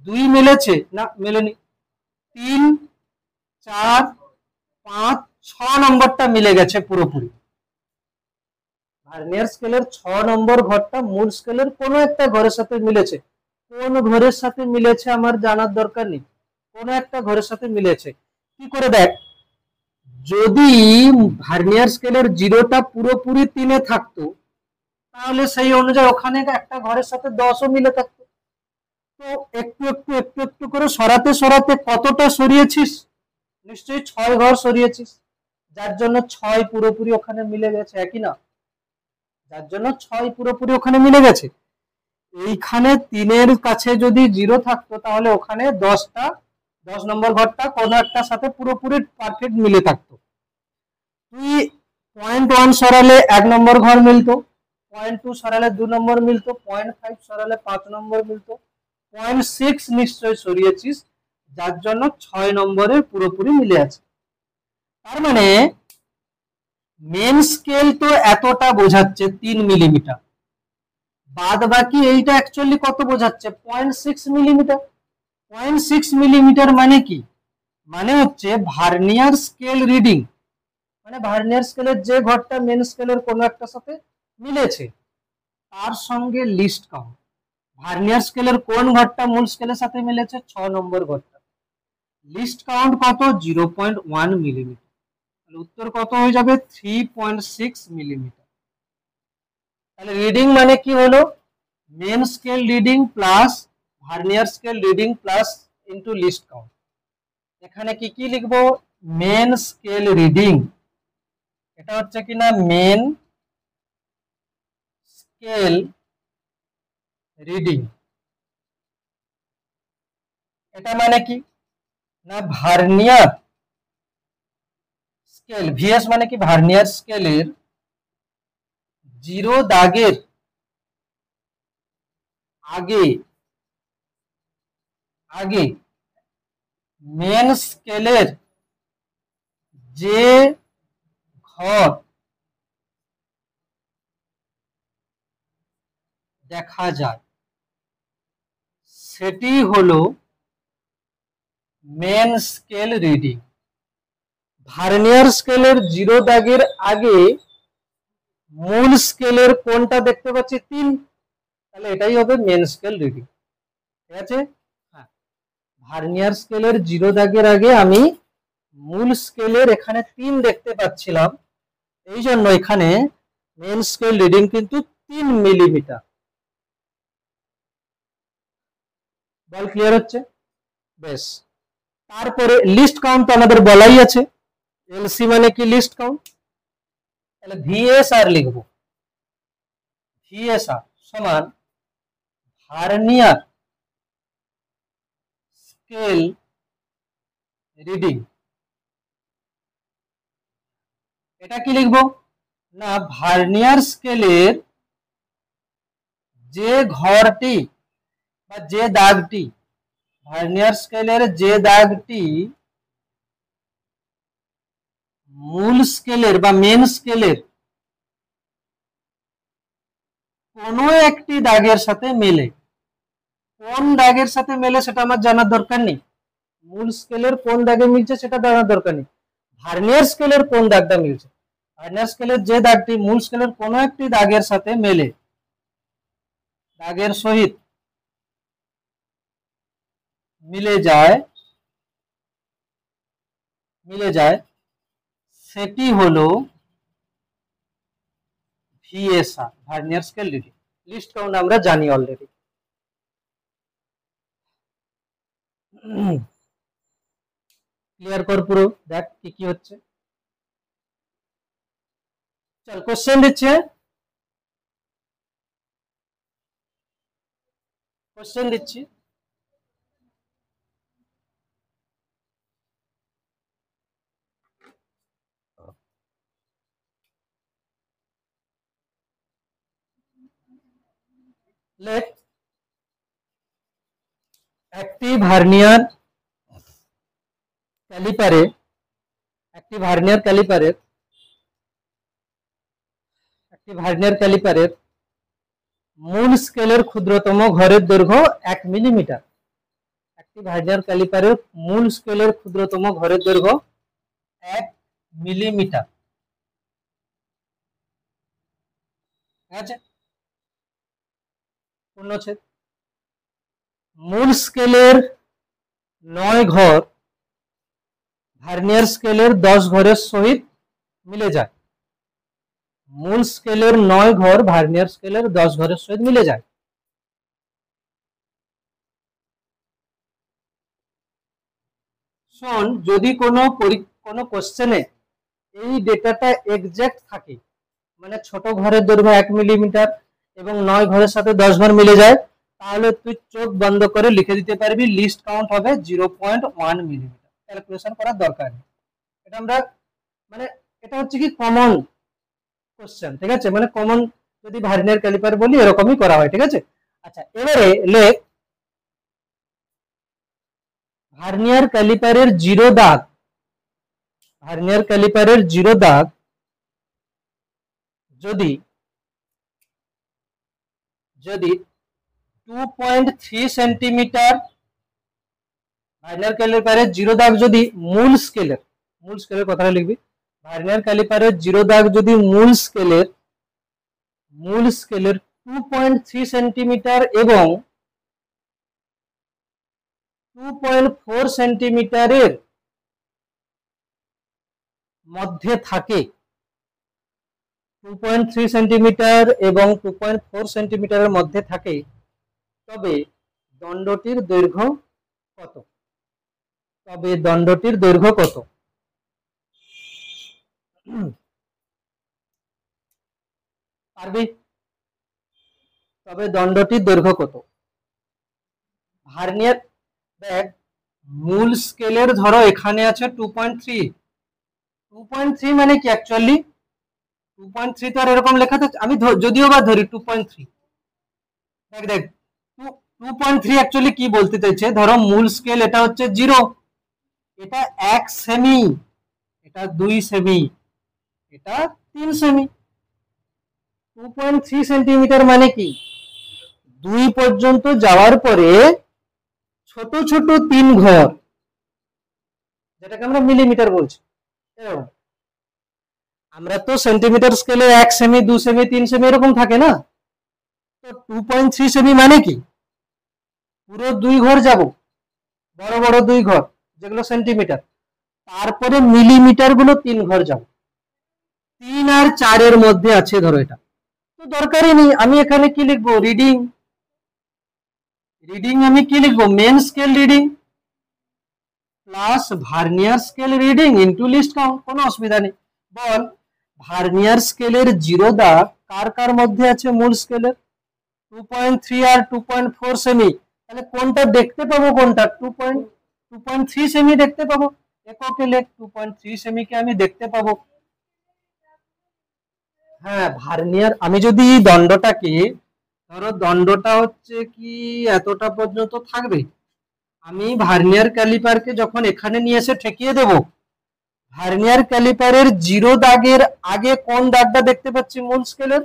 2 মিলেছে? না, মেলেনি। 3, 4, 5, 6 নম্বরটা মিলে গেছে পুরোপুরি। ভার্নিয়ার স্কেলের 6 নম্বর ঘরটা মূল স্কেলের কোন একটা ঘরের সাথে মিলেছে। কোন ঘরের সাথে মিলেছে আমার জানার দরকার নেই, কোন একটা ঘরের সাথে মিলেছে। কি করে দেখ, যদি ভার্নিয়ার স্কেলের জিরোটা পুরোপুরি 3-এ থাকতো তাহলে সেই অনুযায়ী ওখানে একটা ঘরের সাথে 10ও মিলে থাকতো। তো একটু একটু একটু একটু করে সরাতে সরাতে কতটা সরিয়েছিস? নিশ্চয়ই 6 ঘর সরিয়েছিস, যার জন্য 6 পুরোপুরি ওখানে মিলে গেছে, একই না? যার জন্য 6 পুরোপুরি ওখানে মিলে গেছে। এইখানে 3-এর কাছে যদি 0 থাকতো তাহলে ওখানে 10 নম্বর ঘরটা কোনো একটার সাথে পুরোপুরি পারফেক্ট মিলে থাকতো। তুই 0.1 সরালে 1 নম্বর ঘর মিলতো, 0.2 সরালে 2 নম্বর মিলতো, 0.5 সরালে 5 নম্বর মিলতো, 0.6 নিশ্চয় সরিয়েছিস, যার জন্য 6 নম্বরের পুরোপুরি মিলে আছে। তার মানে মেন স্কেল তো এতটা বোঝাচ্ছে 3 মিলিমিটার, বাদ বাকি এইটা অ্যাকচুয়ালি কত বোঝাচ্ছে? 0.6 মিলিমিটার। 0.6 মিলিমিটার মানে কি? মানে হচ্ছে ভার্নিয়ার স্কেল রিডিং, মানে ভার্নিয়ার স্কেলের যে ঘরটা মেন স্কেলের কোনো একটা সাথে মিলেছে তার সঙ্গে লিস্ট কাউন্ট। ভার্নিয়ার স্কেলের কোন ঘরটা মূল স্কেলের সাথে মিলেছে? 6 নম্বর ঘরটা। লিস্ট কাউন্ট কত? 0.1 মিলিমিটার। তাহলে উত্তর কত হয়ে যাবে? 3.6 মিলিমিটার। তাহলে রিডিং মানে কি হলো? Main scale reading plus vernier scale reading plus into least count. এখানে কি কি লিখবো? মেন স্কেল রিডিং, এটা হচ্ছে কিনা মেন স্কেল রিডিং। এটা মানে কি না, ভার্নিয়ার স্কেল, ভিএস মানে কি? ভার্নিয়ার স্কেলের 0 দাগের আগে আগে মেন স্কেলের যে ঘর দেখা যায় সেটি হলো মেন স্কেল রিডিং। ভার্নিয়ার স্কেলের 0 দাগের আগে মূল স্কেলের কোনটা দেখতে পাচ্ছি? 3। তাহলে এটাই হবে মেন স্কেল রিডিং। ঠিক আছে? হ্যাঁ, ভার্নিয়ার স্কেলের 0 দাগের আগে আমি মূল স্কেলের এখানে 3 দেখতে পাচ্ছিলাম, এই জন্য এখানে মেন স্কেল রিডিং কিন্তু 3 মিলিমিটার। বল ক্লিয়ার হচ্ছে? বেশ। তারপরে লিস্ট কাউন্ট তো আমাদের বলাই আছে, এলসি মানে কি? List count. তাহলে ভিএসআর লিখবো। ভিএসআর সমান ভার্নিয়ার স্কেল রিডিং। এটা কি লিখবো না, ভার্নিয়ার স্কেলের যে ঘরটি বা যে দাগটি, ভার্নিয়ার স্কেলের যে দাগটি মূল স্কেলের বা মেন স্কেলের কোনো একটি দাগের সাথে মেলে। কোন দাগের সাথে মেলে সেটা আমার জানার দরকার নেই, মূল স্কেলের কোন দাগে মিলছে সেটা জানার দরকার নেই, ভার্নিয়ার স্কেলের কোন দাগটা মিলছে। ভার্নিয়ার স্কেলের যে দাগটি মূল স্কেলের কোনো একটি দাগের সাথে মেলে, দাগের সহিত মিলে যায় সেটি হলো VSR, vernier scale reading. List count আমরা জানি অলরেডি। ক্লিয়ার কর পুরো, দেখ কি কি হচ্ছে। চল কোশ্চেন দিচ্ছে, কোশ্চেন দিচ্ছি। লেট একটি ভার্নিয়ার ক্যালিপারে, একটি ভার্নিয়ার ক্যালিপারের, একটি ভার্নিয়ার ক্যালিপারের মূল স্কেলের ক্ষুদ্রতম ঘরের দৈর্ঘ্য 1 মিলিমিটার। একটি ভার্নিয়ার ক্যালিপারের মূল স্কেলের ক্ষুদ্রতম ঘরের দৈর্ঘ্য 1 মিলিমিটার। আছে পূর্ণচ্ছেদ। মূল স্কেলের 9 ঘর ভার্নিয়ার স্কেলের 10 ঘরের সহিত মিলে যায়। মূল স্কেলের 9 ঘর ভার্নিয়ার স্কেলের 10 ঘরের সহিত মিলে যায়। শোন, যদি কোনো কোশ্চেনে এই ডেটাটা এক্সাক্ট থাকে, মানে ছোট ঘরের দৈর্ঘ্য 1 মিলিমিটার এবং 9 ঘরের সাথে 10 ঘর মিলে যায়, তাহলে তুই চোখ বন্ধ করে লিখে দিতে পারবি লিস্ট কাউন্ট হবে 0.1 মিলিমিটার। ক্যালকুলেশন করার দরকার নেই। এটা আমরা মানে এটা হচ্ছে কি কমন কোশ্চেন, ঠিক আছে, মানে কমন যদি ভার্নিয়ার ক্যালিপার বলি এরকমই করা হয়, ঠিক আছে। আচ্ছা এবারে লেখ ভার্নিয়ার ক্যালিপারের জিরো দাগ, ভার্নিয়ার ক্যালিপারের জিরো দাগ যদি যদি 2.3 সেন্টিমিটার, ভার্নিয়ার ক্যালিপারের জিরো দাগ যদি মূল স্কেলের কথাটা লিখবি, ভার্নিয়ার ক্যালিপারের জিরো দাগ যদি মূল স্কেলের 2.3 সেন্টিমিটার এবং 2.4 সেন্টিমিটারের মধ্যে থাকে, 2.3 সেন্টিমিটার এবং 2.4 সেন্টিমিটারের মধ্যে থাকে, তবে দণ্ডটির দৈর্ঘ্য কত? তবে দণ্ডটির দৈর্ঘ্য কত? পারবি? তবে দণ্ডটির দৈর্ঘ্য কত? ভার্নিয়ার দেখ, মূল স্কেলের ধরো এখানে আছে 2.3, 2.3 মানে কি অ্যাকচুয়ালি 2.3 তো আর এরকম লেখা তো, আমি যদিও বা ধরি 2.3, দেখ দেখ 2.3 অ্যাকচুয়ালি কি বলতে চাইছে, ধরো মূল স্কেল এটা হচ্ছে 0, এটা 1 সেমি, এটা 2 সেমি, এটা 3 সেমি। 2.3 সেন্টিমিটার মানে কি 2 পর্যন্ত যাওয়ার পরে ছোট ছোট 3 ঘর, যেটাকে আমরা মিলিমিটার বলছি। আমরা তো সেন্টিমিটার স্কেলে 1 সেমি, 2 সেমি, 3 সেমি এরকম থাকে না, তো 2.3 সেমি মানে কি পুরো 2 ঘর যাব, বড় বড় 2 ঘর যেগুলো সেন্টিমিটার, তারপরে মিলিমিটার গুলো 3 ঘর যাব, 3 আর 4 এর মধ্যে আছে ধরো, এটা তো দরকারই নেই। আমি এখানে কি লিখবো, রিডিং, রিডিং আমি কি লিখবো, main scale reading plus vernier scale reading into least count, কোনো অসুবিধা নেই। বল ভার্নিয়ার স্কেলের জিরো দাগ কার কার মধ্যে আছে মূল স্কেলের, 2.3 আর 2.4 সেমি, তাহলে কোনটা দেখতে পাবো, কোনটা 2.3 সেমি দেখতে পাবো, এককে লেখ 2.3 সেমি কে আমি দেখতে পাবো। হ্যাঁ ভার্নিয়ার, আমি যদি দণ্ডটাকে ধরো দণ্ডটা হচ্ছে কি এতটা পর্যন্ত থাকবে, আমি ভার্নিয়ার ক্যালিপারকে যখন এখানে নিয়ে এসে ঠেকিয়ে দেব, ভার্নিয়ার ক্যালিপারের জিরো দাগের আগে কোন দাগটা দেখতে পাচ্ছি মূল স্কেলের,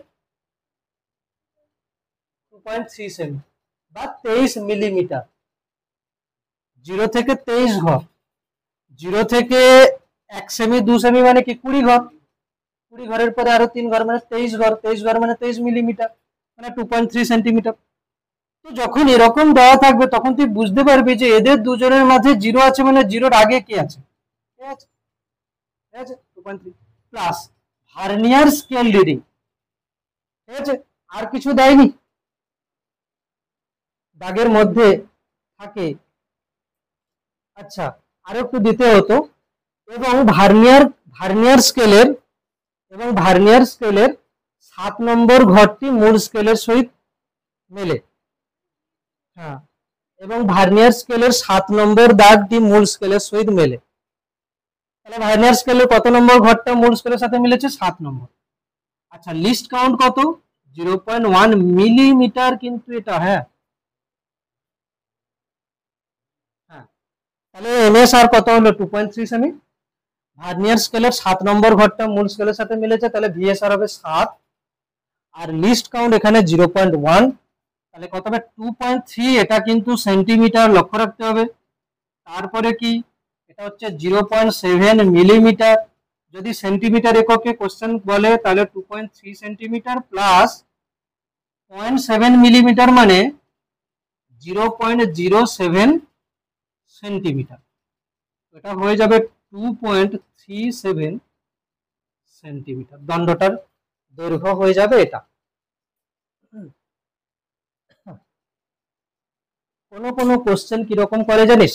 2.3 সেমি বা 23 মিলিমিটার। 0 থেকে 23 ঘর, 0 থেকে 1 সেমি 2 সেমি মানে কি 20 ঘর, 20 ঘরের পরে আরো 3 ঘর মানে 23 ঘর, 23 ঘর মানে 23 মিলিমিটার, মানে 2.3 সেন্টিমিটার। তো যখন এরকম দেওয়া থাকবে তখন তুই বুঝতে পারবি যে এদের দুজনের মাঝে জিরো আছে, মানে জিরোর আগে কি আছে, ঠিক আছে, ঠিক আছে, 2.3 প্লাস ভার্নিয়ার স্কেল রিডিং, ঠিক আছে, আর কিছু দেয়নি, দাগের মধ্যে থাকে। আচ্ছা আরো একটু দিতে হতো। এবং ভার্নিয়ার স্কেলের 7 নম্বর ঘরটি মূল স্কেলের সহিত মেলে। হ্যাঁ, এবং ভার্নিয়ার স্কেলের 7 নম্বর দাগটি মূল স্কেলের সহিত মেলে। তাহলে ভার্নিয়ার স্কেলের কত নম্বর ঘরটা মূল স্কেলের সাথে মিলেছে? 7 নম্বর। আচ্ছা, লিস্ট কাউন্ট কত? 0.1 মিলিমিটার কিন্তু এটা। হ্যাঁ, তাহলে এমএসআর কত হলো? 2.3 সেমি। ভার্নিয়ার স্কেলের 7 নম্বর ঘরটা মূল স্কেলের সাথে মিলেছে, তাহলে ভিএসআর হবে 7, আর লিস্ট কাউন্ট এখানে 0.1, তাহলে কত হবে? 2.3। এটা কিন্তু সেন্টিমিটার, লক্ষ্য রাখতে হবে। তারপরে কি, এটা হচ্ছে 0.7 মিলিমিটার। যদি সেন্টিমিটার এককে কোশ্চেন বলে তাহলে 2.3 সেন্টিমিটার প্লাস 0.7 মিলিমিটার মানে 0.07 সেন্টিমিটার। এটা হয়ে যাবে 2.37 সেন্টিমিটার। দণ্ডটার দৈর্ঘ্য হয়ে যাবে এটা। কোনো কোশ্চেন কিরকম করে জানিস?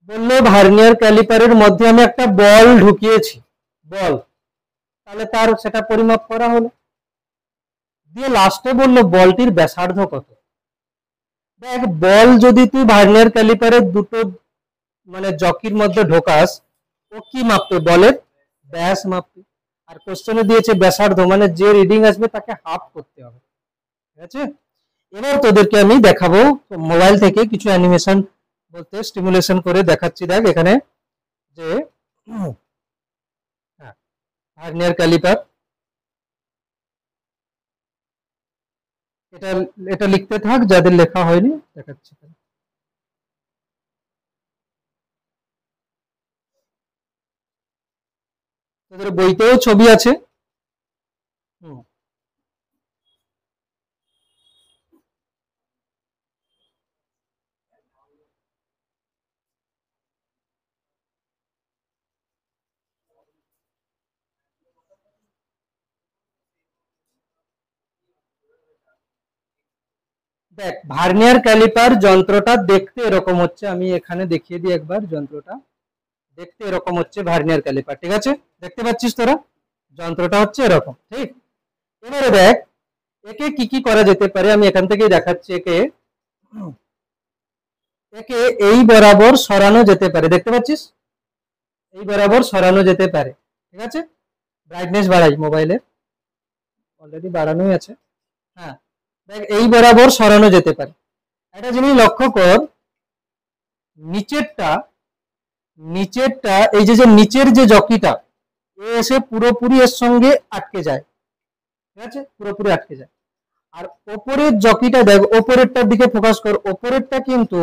বললো ভার্নিয়ার ক্যালিপারের মধ্যে আমি একটা বল ঢুকিয়েছি, বল, তাহলে তার সেটা পরিমাপ করা হলো। দিয়ে লাস্টে বললো বলটির ব্যাসার্ধ কত। দেখ, বল যদি তুই ভার্নিয়ার ক্যালিপারের দুটো মানে জকির মধ্যে ঢোকাস, ও কি মাপবে? বলের ব্যাস মাপবে। আর কোশ্চেনে দিয়েছে ব্যাসার্ধ, মানে যে রিডিং আসবে তাকে হাফ করতে হবে। ঠিক আছে, এবার তোদেরকে আমি দেখাবো মোবাইল থেকে কিছু অ্যানিমেশন বলতে স্টিমুলেশন করে দেখাচ্ছি। দেখ এখানে যে ভার্নিয়ার ক্যালিপার, এটা লিখতে থাক, যাদের লেখা হয়নি দেখাচ্ছি। তোদের বইতেও ছবি আছে। দেখ, ভার্নিয়ার ক্যালিপার যন্ত্রটা দেখতে এরকম হচ্ছে। আমি এখানে দেখিয়ে দিই একবার। যন্ত্রটা দেখতে এরকম হচ্ছে ভার্নিয়ার ক্যালিপার। ঠিক আছে, দেখতে পাচ্ছিস তোরা? যন্ত্রটা হচ্ছে এরকম। ঠিক, এবারে দেখ একে কি কি করা যেতে পারে, আমি এখান থেকেই দেখাচ্ছি। একে এই বরাবর সরানো যেতে পারে। দেখতে পাচ্ছিস? এই বরাবর সরানো যেতে পারে। ঠিক আছে, ব্রাইটনেস বাড়াই মোবাইলের, অলরেডি বাড়ানোই আছে। হ্যাঁ, দেখ এই বরাবর সরানো যেতে পারে। একটা জিনিস লক্ষ্য কর, নিচেরটা এই যে নিচের যে জকিটা, এ এসে পুরোপুরি এর সঙ্গে আটকে যায়। ঠিক আছে, পুরোপুরি আটকে যায়। আর ওপরের জকিটা দেখ, ওপরেরটার দিকে ফোকাস কর, ওপরেরটা কিন্তু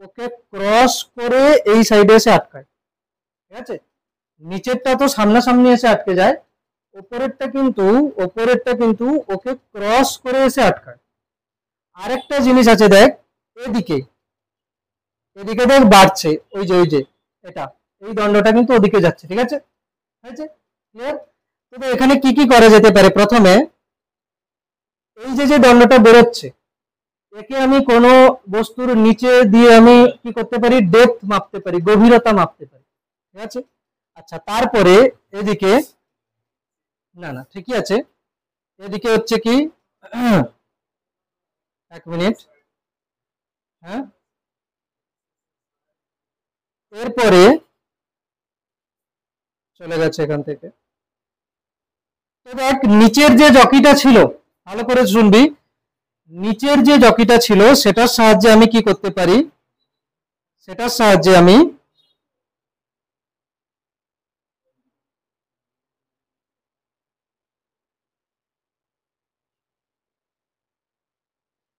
ওকে ক্রস করে এই সাইডে এসে আটকায়। ঠিক আছে, নিচেরটা তো সামনাসামনি এসে আটকে যায়, ওপরেরটা কিন্তু ওকে ক্রস করে এসে আটকায়। আরেকটা জিনিস আছে দেখ, এদিকে দেখ বাড়ছে, ওই যে এটা, এই দণ্ডটা কিন্তু ওদিকে যাচ্ছে। ঠিক আছে, ক্লিয়ার? তো এখানে কি কি করা যেতে পারে? প্রথমে এই যে দণ্ডটা বেরোচ্ছে, একে আমি কোনো বস্তুর নিচে দিয়ে আমি কি করতে পারি? ডেপথ মাপতে পারি, গভীরতা মাপতে পারি। ঠিক আছে, আচ্ছা, তারপরে এদিকে না ঠিকই আছে, এদিকে হচ্ছে কি, এক মিনিট, হ্যাঁ, এরপরে চলে গেছে এখান থেকে। তো দেখ, নিচের যে জকিটা ছিল, ভালো করে শুনবি, নিচের যে জকিটা ছিল সেটার সাহায্যে আমি কি করতে পারি? সেটার সাহায্যে আমি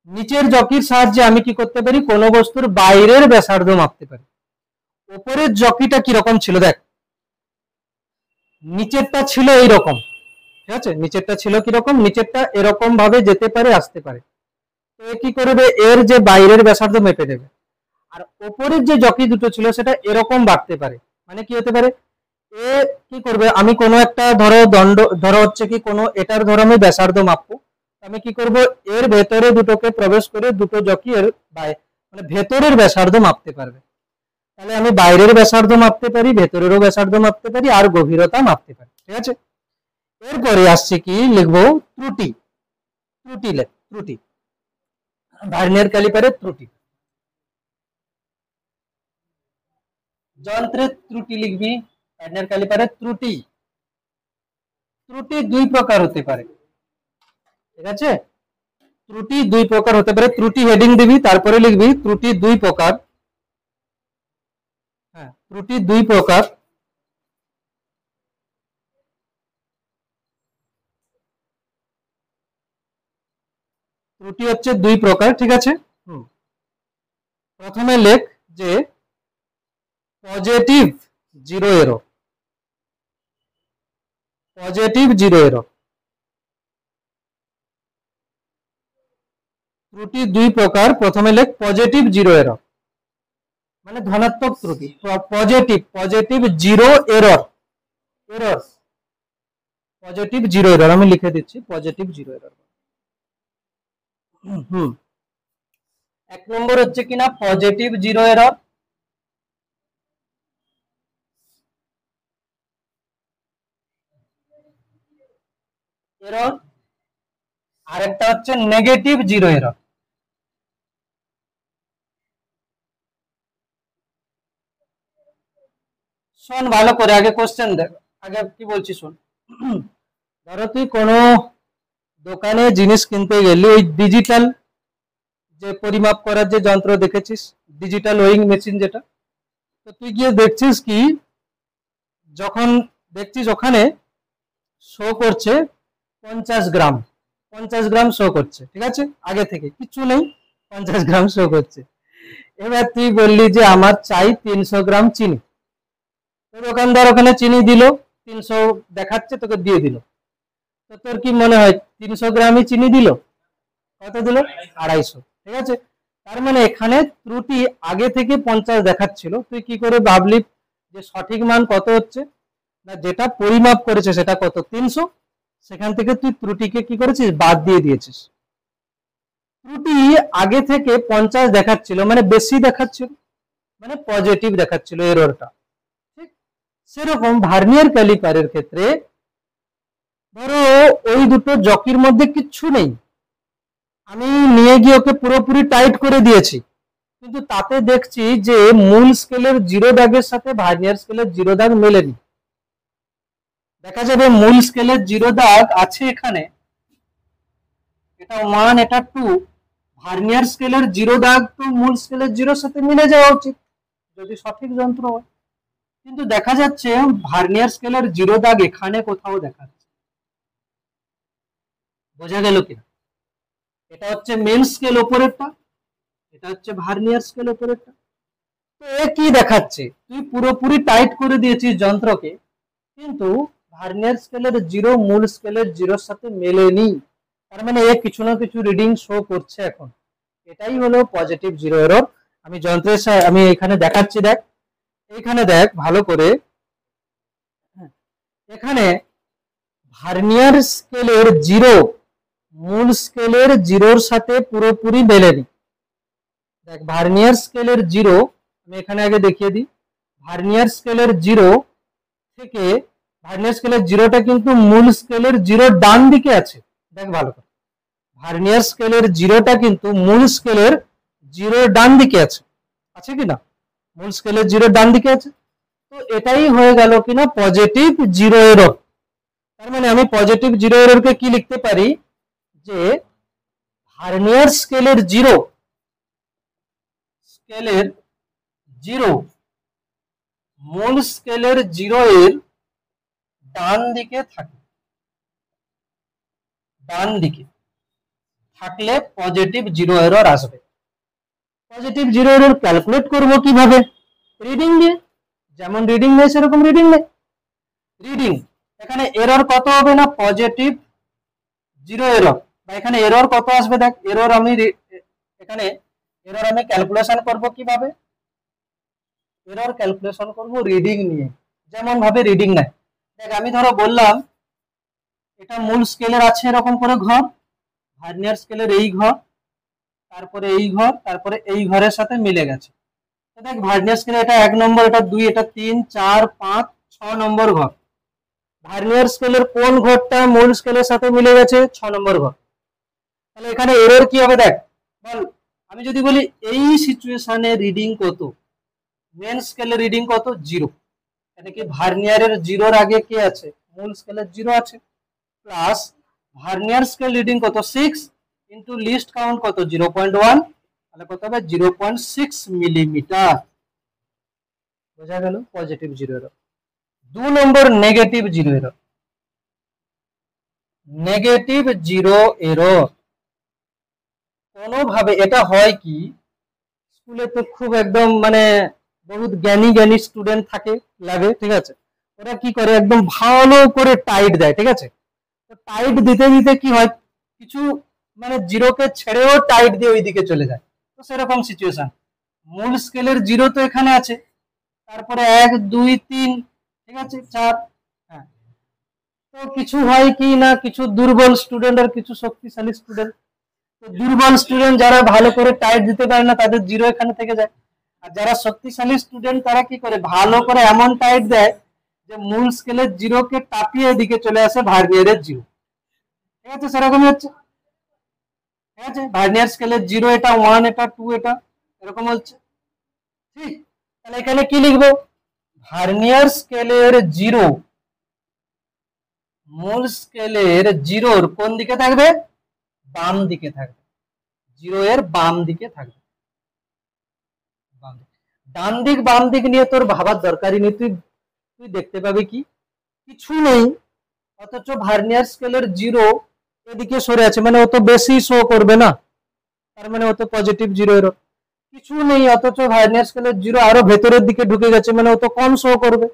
নিচের জকির সাহায্যে আমি কি করতে পারি? কোনো বস্তুর বাইরের ব্যাসার্ধ মাপতে পারি। উপরের জকিটা কিরকম ছিল দেখ, নিচেরটা ছিল এইরকম। ঠিক আছে, নিচেরটা ছিল কিরকম? নিচেরটা এরকম ভাবে যেতে পারে, আসতে পারে। তো এ কি করবে? এর যে বাইরের ব্যাসার্ধ মেপে দেবে। আর ওপরের যে জকি দুটো ছিল সেটা এরকম বাড়তে পারে। মানে কি হতে পারে? এ কি করবে? আমি কোনো একটা ধরো হচ্ছে কি, কোনো এটার ধরো আমি ব্যাসার্ধ মাপবো, আমি কি করব? এর ভেতরে দুটোকে প্রবেশ করে দুটো জকি এর মানে ভেতরের ব্যাসার্ধ মাপতে পারবে। তাহলে আমি বাইরের ব্যাসার্ধ মাপতে পারি, ভেতরেরও ব্যাসার্ধ মাপতে পারি, আর গভীরতা মাপতে পারি। ঠিক আছে, এরপরে আসছে কি লিখবো, ত্রুটি। ত্রুটি ভার্নিয়ার ক্যালিপারের ত্রুটি, যন্ত্রের ত্রুটি লিখবি। ভার্নিয়ার ক্যালিপারের ত্রুটি দুই প্রকার হতে পারে। ঠিক আছে, ত্রুটি দুই প্রকার হতে পারে। ত্রুটি হেডিং দিবি, তারপরে লিখবি ত্রুটি দুই প্রকার। হ্যাঁ, ত্রুটি দুই প্রকার। ত্রুটি হচ্ছে দুই প্রকার। ঠিক আছে, প্রথমে লেখ যে positive zero error. Positive zero error, ত্রুটি দুই প্রকার। প্রথমে লেখ পজিটিভ জিরো এরর, মানে ধনাত্মক ত্রুটি। Positive zero error, positive zero error আমি লিখে দিচ্ছি, পজিটিভ জিরো এরর। এক নম্বর হচ্ছে কিনা পজিটিভ জিরো এরর। আরেকটা হচ্ছে নেগেটিভ জিরো এরর। শোন ভালো করে, আগে কোশ্চেন দেখ, আগে কি বলছি শোন। ধরো তুই কোনো দোকানে জিনিস কিনতে গেলি, ওই ডিজিটাল যে পরিমাপ করার যে যন্ত্র দেখেছিস, ডিজিটাল ওয়িং মেশিন যেটা, তো তুই গিয়ে দেখছিস কি, যখন দেখছিস ওখানে শো করছে 50 গ্রাম শো করছে। ঠিক আছে, আগে থেকে কিচ্ছু নেই, 50 গ্রাম শো করছে। এবার তুই বললি যে আমার চাই 300 গ্রাম চিনি। তো দোকানদার ওখানে চিনি দিল, 300 দেখাচ্ছে, তোকে দিয়ে দিল। তো তোর কি মনে হয় 300 গ্রামই চিনি দিল? কত দিল? 250। ঠিক আছে, তার মানে এখানে ত্রুটি আগে থেকে 50 দেখাচ্ছিল। তুই কি করে ভাবলি যে সঠিক মান কত হচ্ছে? না, যেটা পরিমাপ করেছে সেটা কত, 300, সেখান থেকে তুই ত্রুটিকে কি করেছিস, বাদ দিয়ে দিয়েছিস। ত্রুটি আগে থেকে 50 দেখাচ্ছিল, মানে বেশি দেখাচ্ছিল, মানে পজিটিভ দেখাচ্ছিল এররটা। ঠিক সেরকম ভার্নিয়ার ক্যালিপারের ক্ষেত্রে ধরো ওই দুটো জকির মধ্যে কিচ্ছু নেই, আমি নিয়ে গিয়ে ওকে পুরোপুরি টাইট করে দিয়েছি, কিন্তু তাতে দেখছি যে মূল স্কেলের জিরো দাগের সাথে ভার্নিয়ার স্কেলের জিরো দাগ মেলেনি। দেখা যাবে মূল স্কেলের জিরো দাগ আছে এখানে, এটা 1, এটা 2, ভার্নিয়ার স্কেলের জিরো দাগ তো মূল স্কেলের জিরোর সাথে মিলে যাওয়া উচিত যদি সঠিক যন্ত্র হয়, কিন্তু দেখা যাচ্ছে ভার্নিয়ার স্কেলের জিরো দাগ এখানে কোথাও দেখাচ্ছে। বোঝা গেল কিনা? এটা হচ্ছে মেন স্কেল ওপরেরটা, এটা হচ্ছে ভার্নিয়ার স্কেল ওপরেরটা। তো এ কি দেখাচ্ছে, তুই পুরোপুরি টাইট করে দিয়েছিস যন্ত্রকে, কিন্তু ভার্নিয়ার স্কেলের জিরো মূল স্কেলের জিরোর সাথে মেলেনি। তার মানে এ কিছু না কিছু রিডিং শো করছে এখন। এটাই হলো পজিটিভ জিরো এরর। আমি যন্ত্রের আমি এখানে দেখাচ্ছি, দেখ এখানে দেখ ভালো করে, এখানে ভার্নিয়ার স্কেলের জিরো মূল স্কেলের জিরোর সাথে পুরোপুরি মেলেনি। দেখ ভার্নিয়ার স্কেলের জিরো আমি এখানে আগে দেখিয়ে দিই, ভার্নিয়ার স্কেলের জিরো থেকে ভার্নিয়ার স্কেলের জিরোটা কিন্তু মূল স্কেলের জিরো ডান দিকে আছে। দেখ ভালো করে, ভার্নিয়ার স্কেলের জিরোটা কিন্তু মূল স্কেলের জিরো ডান দিকে আছে, আছে কিনা? মূল স্কেলের জিরো ডান দিকে আছে। তো এটাই হয়ে গেল কিনা পজিটিভ জিরো এরর। তার মানে আমি পজিটিভ জিরো এররকে কি লিখতে পারি, যে ভার্নিয়ার স্কেলের জিরো মূল স্কেলের জিরো এর ডান দিকে থাকে, ডান দিকে থাকলে পজিটিভ জিরো এরর আসবে। পজিটিভ জিরো এরর ক্যালকুলেট করব কিভাবে? রিডিং দিয়ে, যেমন রিডিং নেই সেরকম রিডিং নেই। রিডিং এখানে এরর কত হবে না, পজিটিভ জিরো এরর, বা এখানে এরর কত আসবে, দেখ এরর আমি এখানে এরর আমি ক্যালকুলেশন করব কিভাবে, এরর ক্যালকুলেশন করব রিডিং নিয়ে, যেমন ভাবে রিডিং নেয়। দেখ আমি ধরো বললাম এটা মূল স্কেলের আছে এরকম করে ঘর, ভার্নিয়ার স্কেলের এই ঘর, তারপরে এই ঘর, তারপরে এই ঘরের সাথে মিলে গেছে। দেখ ভার্নিয়ার স্কেলে এটা 1 নম্বর, এটা 2, এটা 3, 4, 5, 6 নম্বর ঘর। ভার্নিয়ার স্কেলের কোন ঘরটা মূল স্কেলের সাথে মিলে গেছে? 6 নম্বর ঘর। তাহলে এখানে এরর কি হবে দেখ, বল। আমি যদি বলি এই সিচুয়েশনে রিডিং কত, মেন স্কেলের রিডিং কত? 0। এটা কি ভার্নিয়ারের 0-র আগে কে আছে? মূল স্কেলের 0 আছে, প্লাস ভার্নিয়ার স্কেল রিডিং কত? 6 ইন্টু লিস্ট কাউন্ট কত? 0.1, তাহলে কত হবে? 0.6 মিলিমিটার। বোঝা গেল পজিটিভ 0 এরর। 2 নম্বর নেগেটিভ 0 এরর। নেগেটিভ 0 এরর কোনোভাবে এটা হয় কি, স্কুলে তো খুব একদম মানে বহুত জ্ঞানী জ্ঞানী স্টুডেন্ট থাকে ল্যাবে, ঠিক আছে, ওরা কি করে একদম ভালো করে টাইট দেয়, ঠিক আছে। তো টাইট দিতে দিতে কি হয়, কিছু মানে জিরোকে ছেড়েও টাইট দিয়ে ওইদিকে চলে যায়। তো সেরকম সিচুয়েশন, মূল স্কেলের 0 তো এখানে আছে, তারপরে 1, 2, 3, ঠিক আছে, 4, হ্যাঁ। তো কিছু হয় কি না, কিছু দুর্বল স্টুডেন্ট আর কিছু শক্তিশালী স্টুডেন্ট। তো দুর্বল স্টুডেন্ট যারা ভালো করে টাইট দিতে পারে না, তাদের 0 এখানে থেকে যায়। আর যারা শক্তিশালী স্টুডেন্ট তারা কি করে, ভালো করে এমন টাইট দেয় যে মূল স্কেলের 0-কে টাপিয়ে এদিকে চলে আসে ভার্নিয়ারের 0, ঠিক আছে। সেরকমই হচ্ছে, ঠিক আছে। ভার্নিয়ার স্কেলের 0 এটা, 1 এটা, 2 এটা, এরকম হচ্ছে, ঠিক। তাহলে এখানে কি লিখবো? ভার্নিয়ার স্কেলের 0 মূল স্কেলের 0-র কোন দিকে থাকবে? বাম দিকে থাকবে। 0 এর বাম দিকে থাকবে। ডান দিক বাম দিক নিয়ে তোর ভাবার দরকারই নেই, তুই তুই দেখতে পাবি কি কিছু নেই, অথচ ভার্নিয়ার স্কেলের 0 এদিকে সরে আছে, মানে ও তো বেশি শো করবে না, তার মানে ও তো পজিটিভ 0 এর। কিছু নেই অথচ ভার্নিয়ার স্কেলের 0 আরো ভেতরের দিকে ঢুকে গেছে, মানে ও তো কম শো করবে,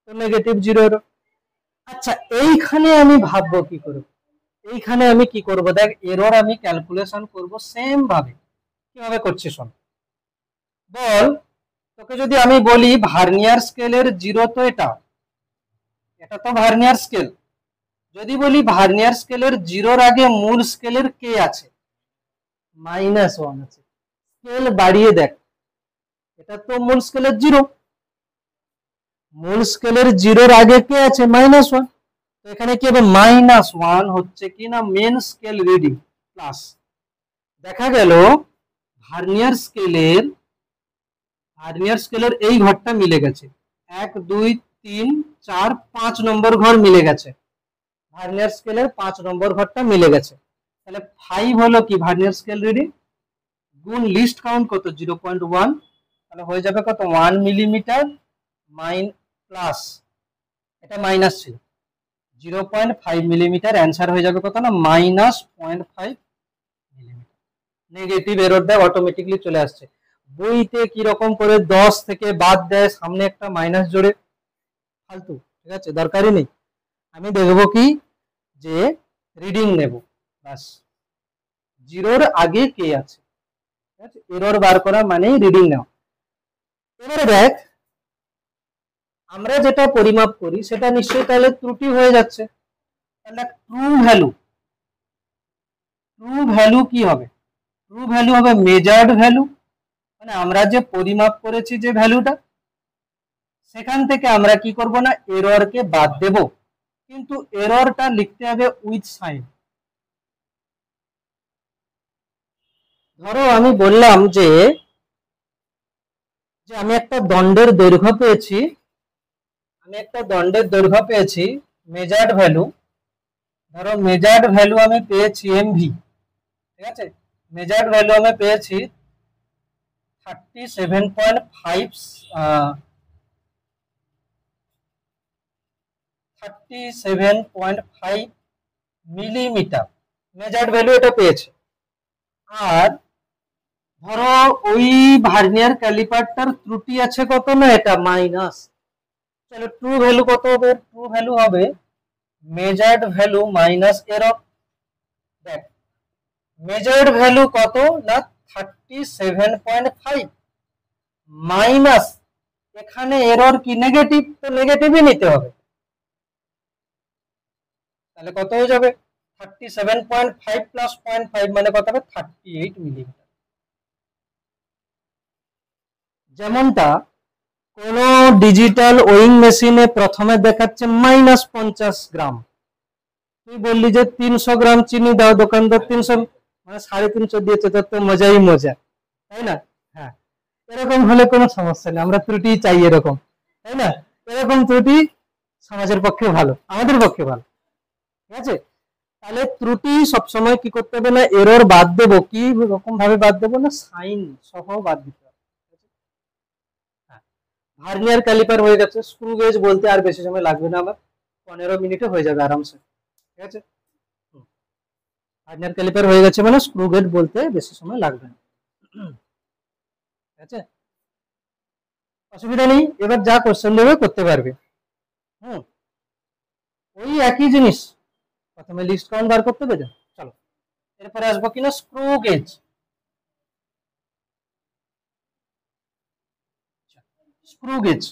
তো নেগেটিভ 0 এর। আচ্ছা এইখানে আমি ভাববো কি করব, এইখানে আমি কি করব, দেখ এরর আমি ক্যালকুলেশন করব সেম ভাবে। কিভাবে করছি শোন, বল তোকে যদি আমি বলি ভার্নিয়ার স্কেলের 0 তো এটা, এটা তো ভার্নিয়ার স্কেল। যদি বলি ভার্নিয়ার স্কেলের 0-র আগে মূল স্কেলের কে আছে? -1 আছে। স্কেল বাড়িয়ে দেখ, এটা তো মূল স্কেলের 0, মূল স্কেলের 0-র আগে কে আছে? -1। তো এখানে কি হবে? -1 হচ্ছে কি না মেন স্কেল রিডিং, প্লাস দেখা গেল ভার্নিয়ার স্কেলের এই ঘরটা মিলে গেছে, 1, 2, 3, 4, 5 নম্বর ঘর মিলে গেছে, ভার্নিয়ার স্কেলের 5 নম্বর ঘরটা মিলে গেছে। তাহলে 5 হলো কি ভার্নিয়ার স্কেল রিডিং, গুণ লিস্ট কাউন্ট কত? 0.1, তাহলে হয়ে যাবে কত? 1 মিলিমিটার প্লাস, এটা মাইনাস ছিল 0.5 মিলিমিটার, অ্যান্সার হয়ে যাবে কত না -0.5 মিলিমিটার। নেগেটিভ এরর দেয় অটোমেটিকলি চলে আসছে। বইতে কি রকম করে 10 থেকে বাদ দেয়, সামনে একটা মাইনাস জোরে, ফালতু, ঠিক আছে, দরকারই নেই। আমি দেখবো কি যে রিডিং নেব, বাস 0-র আগে কে আছে, ঠিক আছে। এরর বার করা মানেই রিডিং নেওয়া। এবারে দেখ আমরা যেটা পরিমাপ করি সেটা নিশ্চয়ই তাহলে ত্রুটি হয়ে যাচ্ছে। তাহলে ট্রু ভ্যালু কি হবে? ট্রু ভ্যালু হবে মেজার্ড ভ্যালু, মানে আমরা যে পরিমাপ করেছি যে ভ্যালুটা, সেখান থেকে আমরা কি করব না এররকে বাদ দেব, কিন্তু এররটা লিখতে হবে উইথ সাইন। ধরো আমি বললাম যে আমি একটা দণ্ডের দৈর্ঘ্য পেয়েছি, মেজার্ড ভ্যালু, ধরো মেজার্ড ভ্যালু আমি পেয়েছি এমভি, ঠিক আছে। মেজার্ড ভ্যালু আমি পেয়েছি 37.5 মিলিমিটার মেজার্ড ভ্যালু এটা পেয়েছে। আর ধরো ওই ভার্নিয়ার ক্যালিপারটার ত্রুটি আছে কত না, এটা মাইনাস। চলো ট্রু ভ্যালু কত হবে? ট্রু ভ্যালু হবে মেজার্ড ভ্যালু মাইনাস এরর। দেখ মেজার্ড ভ্যালু কত না 37.5 মাইনাস, এখানে এরর কি নেগেটিভ, তো নেগেটিভই নিতে হবে। তাহলে কত হয়ে যাবে? 37.5 প্লাস 0.5 মানে কত হবে? 38 মিলিমিটার। যেমনটা কোন ডিজিটাল ওয়িং মেশিনে প্রথমে দেখাচ্ছে -50 গ্রাম, তুই বললি যে 300 গ্রাম চিনি দাও, দোকানদার 300 মানে 350 দিয়েছে, তোর তো মজাই মজা, তাই না? হ্যাঁ, এরকম হলে কোনো সমস্যা নেই, আমরা ত্রুটি চাই এরকম, তাই না? এরকম ত্রুটি সমাজের পক্ষে ভালো, আমাদের পক্ষে ভালো, ঠিক আছে? তাহলে ত্রুটি সবসময় কি করতে হবে না, এরর বাদ দেবো, কি রকম ভাবে বাদ দেবো না, সাইন সহ বাদ দিতে হবে। হ্যাঁ, ভার্নিয়ার ক্যালিপার হয়ে গেছে, স্ক্রু গেজ বলতে আর বেশি সময় লাগবে না, আমার 15 মিনিটে হয়ে যাবে আরামসে, ঠিক আছে? ভার্নিয়ার ক্যালিপার হয়ে গেছে মানে স্ক্রু গেজ বলতে বেশি সময় লাগবে না, ঠিক আছে? অসুবিধা নেই, এবার যা কোশ্চেন দেবে করতে পারবে। হুম, ওই একই জিনিস, প্রথমে লিস্ট কাউন্ট বার করতে হবে। চলো এরপরে আসবো কিনা স্ক্রু গেজ। স্ক্রু গেজ,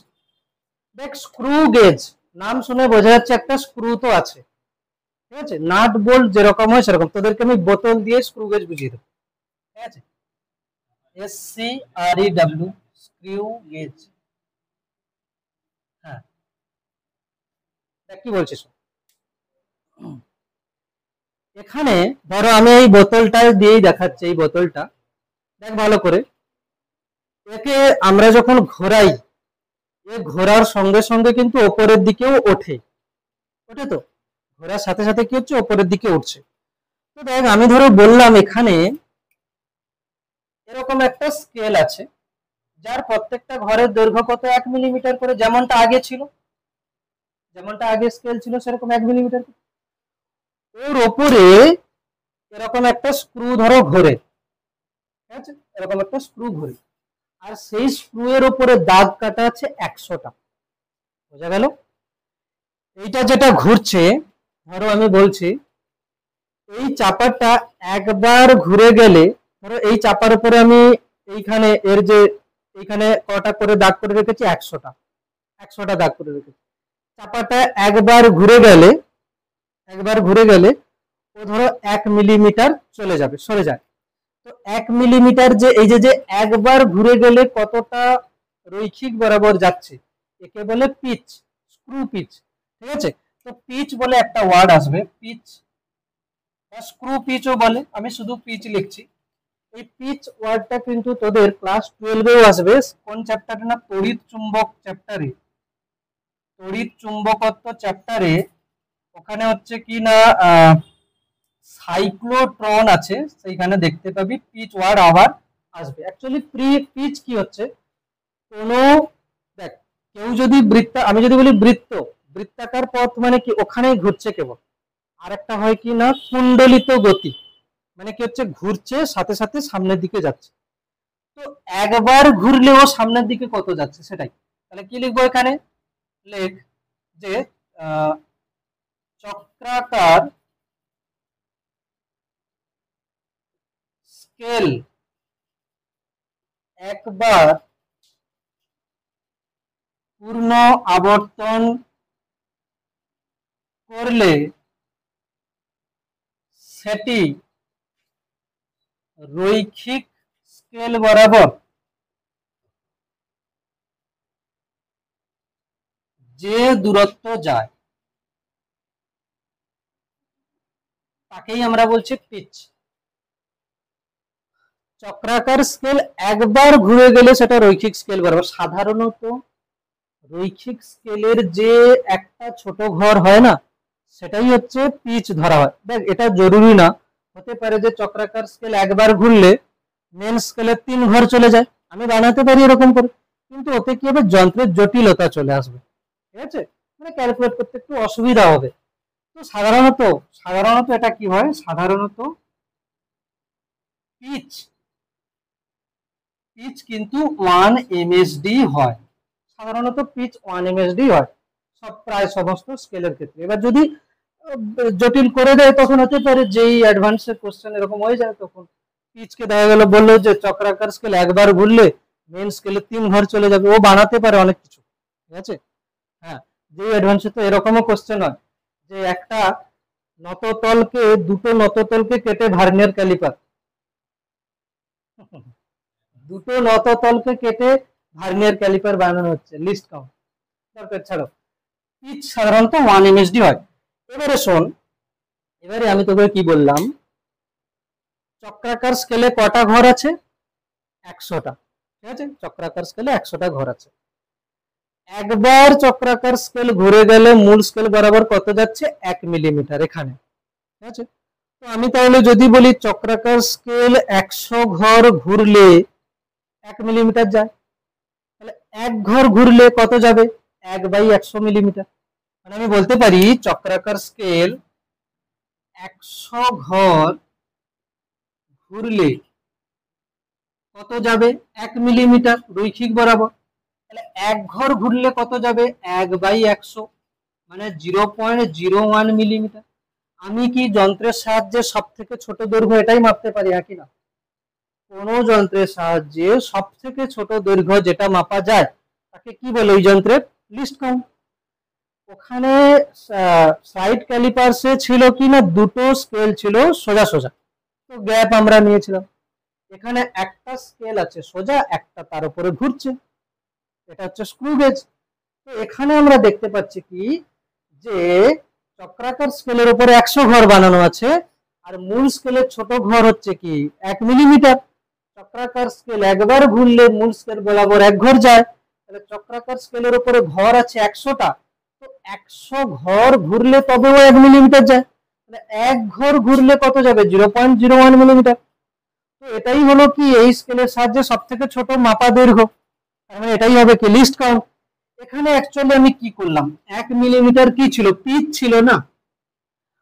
দেখ স্ক্রু গেজ নাম শুনে বোঝা যাচ্ছে একটা স্ক্রু তো আছে, ঠিক আছে? নাট বোল্ট যেরকম হয় সেরকম, তোদেরকে আমি বোতল দিয়ে স্ক্রু গেজ বুঝিয়ে দেবো, ঠিক আছে? SCREW, screw gauge. হ্যাঁ, দেখ কি বলছিস, এখানে ধরো আমি এই বোতলটা দিয়েই দেখাচ্ছি, এই বোতলটা দেখ ভালো করে, একে আমরা যখন ঘোরাই, এ ঘোরার সঙ্গে সঙ্গে কিন্তু ওপরের দিকেও ওঠে, ওঠে তো, ঘোরার সাথে সাথে কি হচ্ছে, ওপরের দিকে উঠছে। তো দেখ আমি ধরো বললাম এখানে এরকম একটা স্কেল আছে, যার প্রত্যেকটা ঘরের দৈর্ঘ্য কত, 1 মিলিমিটার করে, যেমনটা আগে ছিল, যেমনটা আগে স্কেল ছিল সেরকম 1 মিলিমিটার। ওর ওপরে এরকম একটা স্ক্রু ধরো ঘোরে, ঠিক আছে? এরকম একটা স্ক্রু ঘোরে, আর সেই স্ক্রু এর উপরে দাগ কাটা আছে 100টা, বোঝা গেল? এইটা যেটা ঘুরছে, ধরো আমি বলছি এই চাপাটা একবার ঘুরে গেলে, ধরো এই চাপার উপরে আমি এইখানে এর যে এইখানে কটা করে দাগ করে রেখেছি, 100টা দাগ করে রেখেছি। চাপাটা একবার ঘুরে গেলে ও ধরো 1 মিলিমিটার চলে যাবে, সরে যায়। তো 1 মিলিমিটার যে এই যে একবার ঘুরে গেলে কতটা রৈখিক বরাবর যাচ্ছে, একে বলে পিচ, স্ক্রু পিচ, ঠিক আছে? তো পিচ বলে একটা ওয়ার্ড আসবে, পিচ বা স্ক্রু পিচও বলে, আমি শুধু পিচ লিখছি। এই পিচ ওয়ার্ডটা কিন্তু তোদের ক্লাস 12এও আসবে, কোন চ্যাপ্টারে না, তড়িৎ চুম্বক চ্যাপ্টারে, তড়িৎ চুম্বকত্ব চ্যাপ্টারে, ওখানে হচ্ছে কি না সাইক্লোট্রন আছে, সেইখানে দেখতে পাবি পিচ ওয়ার্ড আবার আসবে। অ্যাকচুয়ালি পিচ কি হচ্ছে, কোনো দেখ কেউ যদি আমি যদি বলি বৃত্তাকার পথ মানে কি, ওখানেই ঘুরছে কেবল। আর একটা হয় কি না কুণ্ডলিত গতি, মানে কি হচ্ছে ঘুরছে সাথে সাথে সামনের দিকে যাচ্ছে। তো একবার ঘুরলেও সামনের দিকে কত যাচ্ছে সেটাই। তাহলে কি লিখবো এখানে, লেখ যে চক্রাকার স্কেল একবার পূর্ণ আবর্তন করলে সেটি রৈখিক স্কেল বরাবর যে দূরত্ব যায় তাকেই আমরা বলছি পিচ। চক্রাকার স্কেল একবার ঘুরে গেলে সেটা রৈখিক স্কেল বরাবর। সাধারণত রৈখিক স্কেলের যে একটা ছোট ঘর হয় না, সেটাই হচ্ছে পিচ ধরা হয়। দেখ এটা জরুরি না, হতে পারে যে চক্রাকার স্কেল একবার ঘুরলে মেন স্কেলের 3 ঘর চলে যায়, আমি বানাতে পারি এরকম করে, কিন্তু ওতে কি হবে, যন্ত্রের জটিলতা চলে আসবে, ঠিক আছে? মানে ক্যালকুলেট করতে একটু অসুবিধা হবে। তো সাধারণত এটা কি হয়, সাধারণত পিচ কিন্তু 1 এমএসডি হয়, সাধারণত পিচ 1 এমএসডি হয় সব প্রায় সমস্ত স্কেলের ক্ষেত্রে। এবার যদি জটিল করে দেয় তখন হতে পারে যেই অ্যাডভান্সের কোশ্চেন এরকম হয়ে যায়, তখন পিচকে দেখা গেল বললো যে চক্রাকার স্কেল একবার ঘুরলে মেন স্কেলে 3 ঘর চলে যাবে, ও বানাতে পারে অনেক কিছু, ঠিক আছে? হ্যাঁ, যেই অ্যাডভান্সে তো এরকমও কোশ্চেন হয় যে একটা দুটো নততলকে কেটে ভার্নিয়ার ক্যালিপার, দুটো নততলকে কেটে ভার্নিয়ার ক্যালিপার বানানো হচ্ছে, লিস্ট কাউন্ট দরকার ছাড়ো। পিচ সাধারণত 1 MSD হয়। এবারে শোন, এবারে আমি তোকে কি বললাম, চক্রাকার স্কেলে কটা ঘর আছে? 100টা। ঠিক আছে, চক্রাকার স্কেলে 100টা ঘর আছে। একবার চক্রাকার স্কেল ঘুরে গেলে মূল স্কেল বরাবর কত যাচ্ছে? 1 মিলিমিটার এখানে। ঠিক আছে, তো আমি তাহলে যদি বলি চক্রাকার স্কেল 100 ঘর ঘুরলে 1 মিলিমিটার যায়, তাহলে এক ঘর ঘুরলে কত যাবে? 1/100 মিলিমিটার। মানে আমি বলতে পারি চক্রাকার স্কেল 100 ঘর ঘুরলে কত যাবে? 1 মিলিমিটার রৈখিক বরাবর। তাহলে এক ঘর ঘুরলে কত যাবে? 1/100, মানে 0.01 মিলিমিটার। আমি কি যন্ত্রের সাহায্যে সব থেকে ছোট দৈর্ঘ্য এটাই মাপতে পারি? একই না, কোন যন্ত্রের সাহায্যে সব থেকে ছোট দৈর্ঘ্য যেটা মাপা যায় তাকে কি বলে? ওই যন্ত্রের লিস্ট কাউন্ট। ওখানে সাইড ক্যালিপার্সে ছিল কি না, দুটো স্কেল ছিল সোজা সোজা, তো গ্যাপ আমরা নিয়েছিলাম। এখানে একটা স্কেল আছে সোজা, একটা তার উপরে ঘুরছে, এটা হচ্ছে স্ক্রু গেজ। তো এখানে আমরা দেখতে পাচ্ছি কি, যে চক্রাকার স্কেলের উপরে 100 ঘর বানানো আছে, আর মূল স্কেলের ছোট ঘর হচ্ছে কি 1 মিলিমিটার। চক্রাকার স্কেল একবার ঘুরলে মূল স্কেল বরাবর 1 ঘর যায়, তাহলে চক্রাকার স্কেলের উপরে ঘর আছে 100টা, তো 100 ঘর ঘুরলে তবেও 1 মিলিমিটার যায়, তাহলে এক ঘর ঘুরলে কত যাবে? 0.01 মিলিমিটার। তো এটাই হলো কি এই স্কেলের সাহায্যে সব থেকে ছোট মাপা দৈর্ঘ্য, তার মানে এটাই হবে কি লিস্ট কাউন্ট। এখানে অ্যাকচুয়ালি আমি কি করলাম, 1 মিলিমিটার কি ছিল? পিচ ছিল না,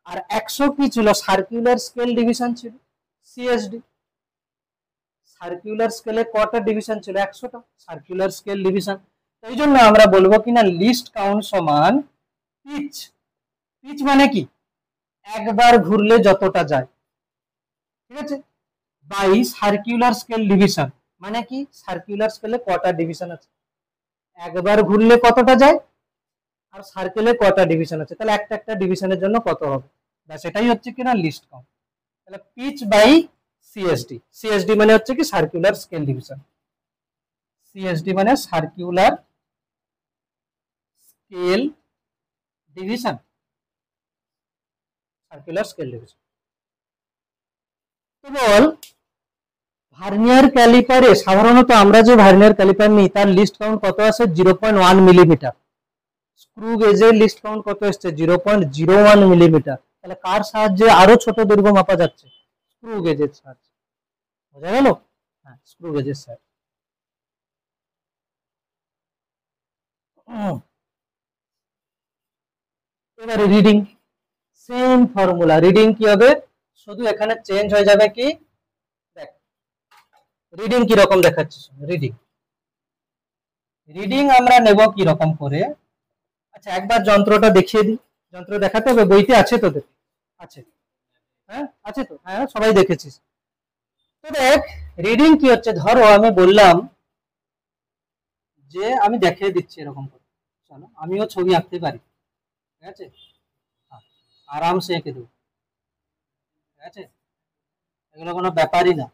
আর 100 কি ছিল? সার্কুলার স্কেল ডিভিশন ছিল, সিএসডি। সার্কুলার স্কেলে কটা ডিভিশন ছিল? 100টা সার্কুলার স্কেল ডিভিশন। এই জন্য আমরা বলবো কিনা লিস্ট কাউন্ট সমান পিচ। পিচ মানে কি? একবার ঘুরলে যতটা যায়, ঠিক আছে, বাই সার্কুলার স্কেল ডিভিশন। মানে কি? সার্কুলার স্কেলে কটা ডিভিশন আছে, একবার ঘুরলে কতটা যায়, আর সার্কেলে কটা ডিভিশন আছে, তাহলে একটা একটা ডিভিশনের জন্য কত হবে, ব্যাস এটাই হচ্ছে কিনা লিস্ট কাউন্ট। তাহলে পিচ বাই সিএসডি। সিএসডি মানে হচ্ছে কি সার্কুলার স্কেল ডিভিশন, সিএসডি মানে circular scale division, circular scale division. তো বল, ভার্নিয়ার ক্যালিপারে সাধারণত আমরা যে ভার্নিয়ার ক্যালিপার নিই তার লিস্ট কাউন্ট কত আছে? 0.1 মিলিমিটার। স্ক্রু গেজের লিস্ট কাউন্ট কত এসছে? 0.01 মিলিমিটার। তাহলে কার সাহায্যে আরো ছোট দৈর্ঘ্য মাপা যাচ্ছে? স্ক্রু গেজের সাহায্যে। বোঝা গেল? হ্যাঁ, স্ক্রু গেজের সাহায্যে। এবারে রিডিং, সেম ফর্মুলা। রিডিং কি হবে? শুধু এখানে চেঞ্জ হয়ে যাবে কি, দেখ রিডিং কি রকম দেখাচ্ছে। রিডিং রিডিং আমরা নেব কি রকম করে? আচ্ছা, একবার যন্ত্রটা দেখিয়ে দিই। যন্ত্র দেখাতে হবে, বইতে আছে তোদের? আছে, হ্যাঁ আছে তো, হ্যাঁ সবাই দেখেছিস তো। দেখ রিডিং কি হচ্ছে, ধরো আমি বললাম যে আমি দেখিয়ে দিচ্ছি এরকম করে, চলো আমিও ছবি আঁকতে পারি, ঠিক আছে, আরামসে এঁকে দেবো, ঠিক আছে, এগুলো কোনো ব্যাপারই না,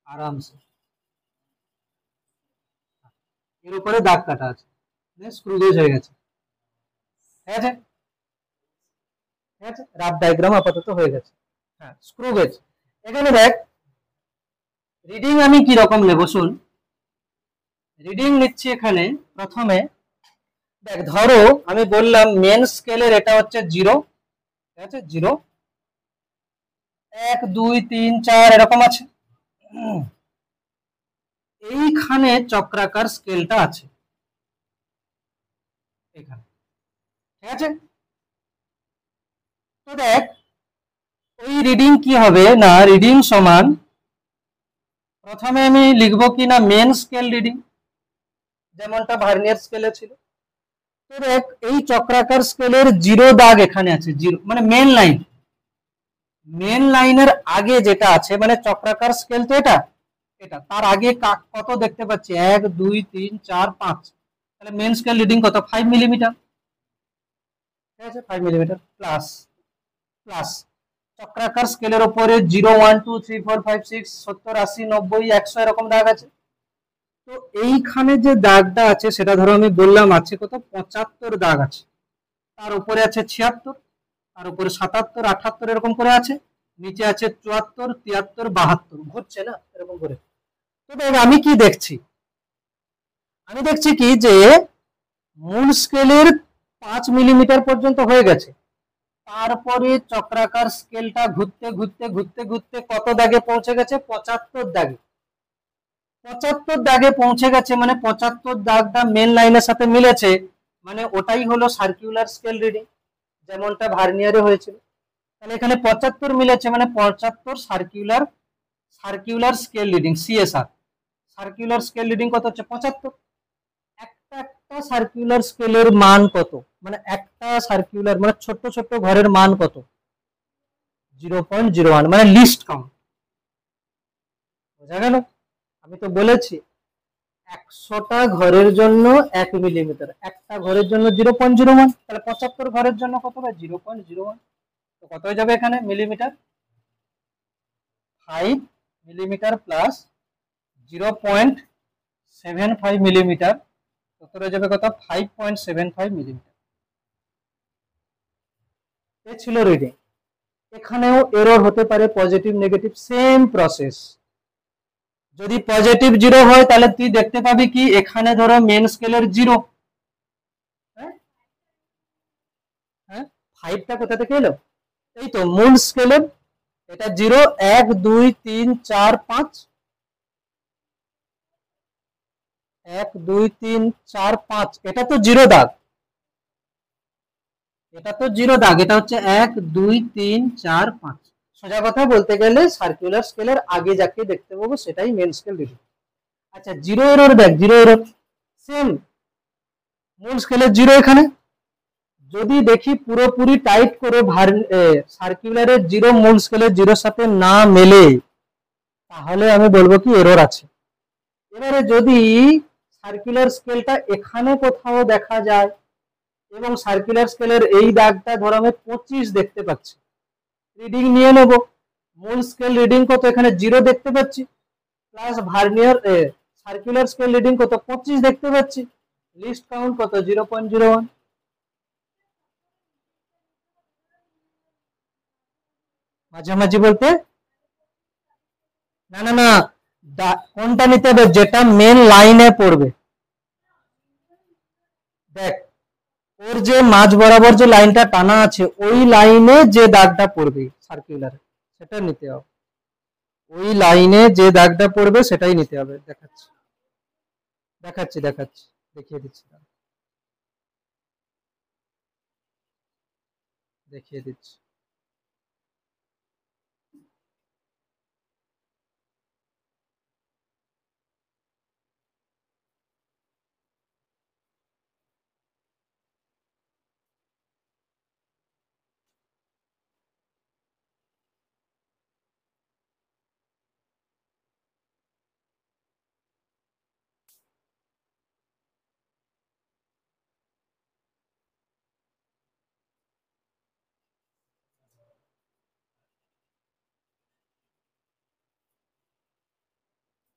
আরামসে। এর উপরে দাগ কাটা আছে, স্ক্রু গেজ হয়ে গেছে, ঠিক আছে, ঠিক আছে, রাফ ডায়াগ্রাম আপাতত হয়ে গেছে। হ্যাঁ, স্ক্রু গেজ। এখানে দেখ রিডিং আমি কি রকম নেব, শুন। রিডিং নিচ্ছি এখানে প্রথমে, দেখ ধরো আমি বললাম মেন স্কেলের এটা হচ্ছে 0, ঠিক আছে, 0 1 2 3 4 এরকম আছে। এইখানে চক্রাকার স্কেলটা আছে এখানে, ঠিক আছে। তো দেখ ওই রিডিং কি হবে না, রিডিং সমান প্রথমে আমি লিখবো কি না মেন স্কেল রিডিং, যেমনটা ভার্নিয়ার স্কেলে ছিল। তো দেখ এই চক্রাকার স্কেলের 0 দাগ এখানে আছে, 0 মানে মেন লাইন, মেন লাইনের আগে যেটা আছে, মানে চক্রাকার স্কেল তো এটা, এটা তার আগে কত দেখতে পাচ্ছি? 1 2 3 4 5, তাহলে মেন স্কেল রিডিং কত? 5 মিলিমিটার, ঠিক আছে, 5 মিলিমিটার প্লাস প্লাস চক্রাকার স্কেলের উপরে 0 1 2 3 4 5 6 70 80 90 100 এরকম দাগ আছে। তো এইখানে যে দাগটা আছে সেটা ধরো আমি বললাম আছে কত 75 দাগ আছে, তার উপরে আছে 76, তার উপরে 77 78 এরকম করে আছে, নিচে আছে 74 73 72 ঘুরছে না এরকম করে। তো দেখ আমি কি দেখছি, আমি দেখছি কি যে মূল স্কেলের 5 মিলিমিটার পর্যন্ত হয়ে গেছে, তারপরে চক্রাকার স্কেলটা ঘুরতে ঘুরতে ঘুরতে ঘুরতে কত দাগে পৌঁছে গেছে 75 দাগে। 75 দাগে পৌঁছে গেছে মানে 75 দাগটা মেন লাইনের সাথে মিলেছে, মানে ওটাই হলো সার্কুলার স্কেল রিডিং, যেমনটা ভার্নিয়ারে হয়েছিল। তাহলে এখানে 75 মিলেছে মানে 75 circular circular scale reading, CSR circular scale reading কত হচ্ছে 75। একটা একটা সার্কুলার স্কেলের মান কত, মানে একটা সার্কুলার মানে ছোট ছোট ঘরের মান কত 0.01, মানে লিস্ট কাউন্ট। বোঝা গেল? আমি তো বলেছি 100টা ঘরের জন্য 1 মিলিমিটার, একটা ঘরের জন্য 0.01, তাহলে 75 ঘরের জন্য কত হবে 0.01। তো কত হয়ে যাবে এখানে মিলিমিটার, 5 মিলিমিটার প্লাস 0.75 মিলিমিটার, কত হয়ে যাবে কত 5.75 মিলিমিটার। এ ছিল রিডিং। এখানেও এরর হতে পারে, পজিটিভ নেগেটিভ সেম প্রসেস। যদি পজিটিভ 0 হয় তাহলে তুই দেখতে পাবি কি এখানে ধরো মেন স্কেলের 0, হ্যাঁ 5টা কোথা থেকে এলো, এই তো মূল স্কেলের, এটা 0 1 2 3 4 5, 1 2 3 4 5, এটা তো 0 দাগ, এটা তো 0 দাগ, এটা হচ্ছে 1 2 3 4 5। সোজা কথা বলতে গেলে সার্কুলার স্কেলের আগে যাকে দেখতে পাবো সেটাই মেন স্কেল রিডিং। আচ্ছা 0 এরর দেখ, 0 এরর সেম মূল স্কেলের 0 এখানে, যদি দেখি পুরোপুরি টাইট করে সার্কুলারের 0 মূল স্কেলের 0 সাথে না মেলে তাহলে আমি বলবো কি এরর আছে। এবারে যদি সার্কুলার স্কেলটা এখানে কোথাও দেখা যায় এবং সার্কুলার স্কেলের এই দাগটা ধরো আমি 25 দেখতে পাচ্ছি, রিডিং নিয়ে নেব, মূল স্কেল রিডিং কত এখানে 0 দেখতে পাচ্ছি, plus vernier circular scale reading কত 25 দেখতে পাচ্ছি, লিস্ট কাউন্ট কত 0.01। মাঝামাঝি বলতে না না না, কোনটা নিতে হবে যেটা মেন লাইনে পড়বে। দেখ ওর যে মাঝ বরাবর যে লাইনটা টানা আছে ওই লাইনে যে দাগটা পড়বে সার্কুলারে সেটা নিতে হবে, ওই লাইনে যে দাগটা পড়বে সেটাই নিতে হবে। দেখাচ্ছি দেখাচ্ছি দেখাচ্ছি দেখিয়ে দিচ্ছি, দেখিয়ে দিচ্ছি।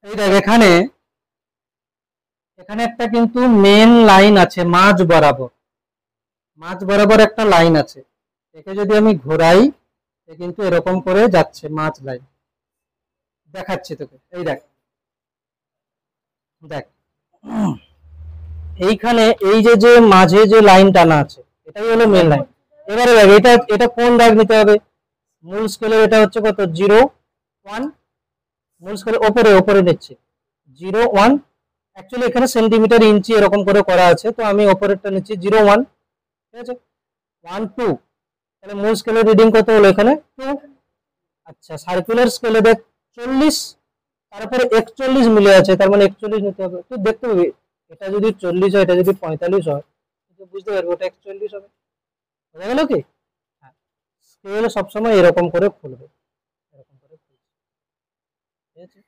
এই দেখ এখানে এখানে একটা কিন্তু মেন লাইন আছে মাঝ বরাবর, মাঝ বরাবর একটা লাইন আছে, একে যদি আমি ঘোরাই কিন্তু এরকম করে যাচ্ছে মাঝ লাইন। দেখাচ্ছি তোকে, এই দেখ দেখ এইখানে এই যে যে মাঝে যে লাইন টানা আছে এটাই হলো মেন লাইন। এবারে দেখ এটা এটা কোন দাগ নিতে হবে, মূল স্কেলের এটা হচ্ছে কত 0 1, মূল স্কেলের ওপরে ওপরে নিচ্ছে 0 1, অ্যাকচুয়ালি এখানে সেন্টিমিটার ইঞ্চি এরকম করে করা আছে তো আমি ওপরেরটা নিচ্ছি 0 1, ঠিক আছে 1 2, তাহলে মূল স্কেলের রিডিং কত হলো এখানে 2। আচ্ছা সার্কুলার স্কেলে দেখ 40, তারপরে 41 মিলে আছে, তার মানে 41 নিতে হবে। তুই দেখতে পাবি এটা যদি 40 হয় এটা যদি 45 হয় তুই বুঝতে পারবি ওটা 41 হবে। বোঝা গেল কি? হ্যাঁ স্কেল সবসময় এরকম করে খুলবে, এরকম করে খুলবে, ঠিক আছে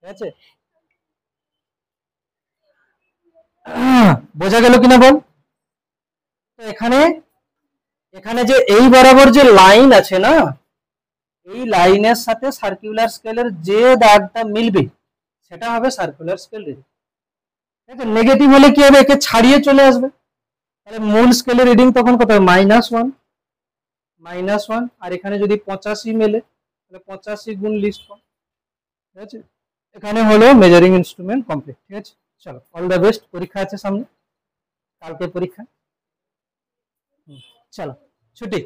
ঠিক আছে বোঝা গেল কিনা বল। তো এখানে এখানে যে এই বরাবর যে লাইন আছে না, এই লাইনের সাথে সার্কুলার স্কেলের যে দাগটা মিলবে সেটা হবে সার্কুলার স্কেল রিডিং। ঠিক আছে, নেগেটিভ হলে কি হবে, একে ছাড়িয়ে চলে আসবে, তাহলে মূল স্কেলের রিডিং তখন কত হবে, -1, আর এখানে যদি 85 মেলে তাহলে 85 গুণ লিস্ট কম। ঠিক আছে, এখানে হলো মেজারিং ইনস্ট্রুমেন্ট কমপ্লিট। ঠিক আছে, চলো অল দ্য বেস্ট, পরীক্ষা আছে সামনে, কালকে পরীক্ষা। চলো ছুটি।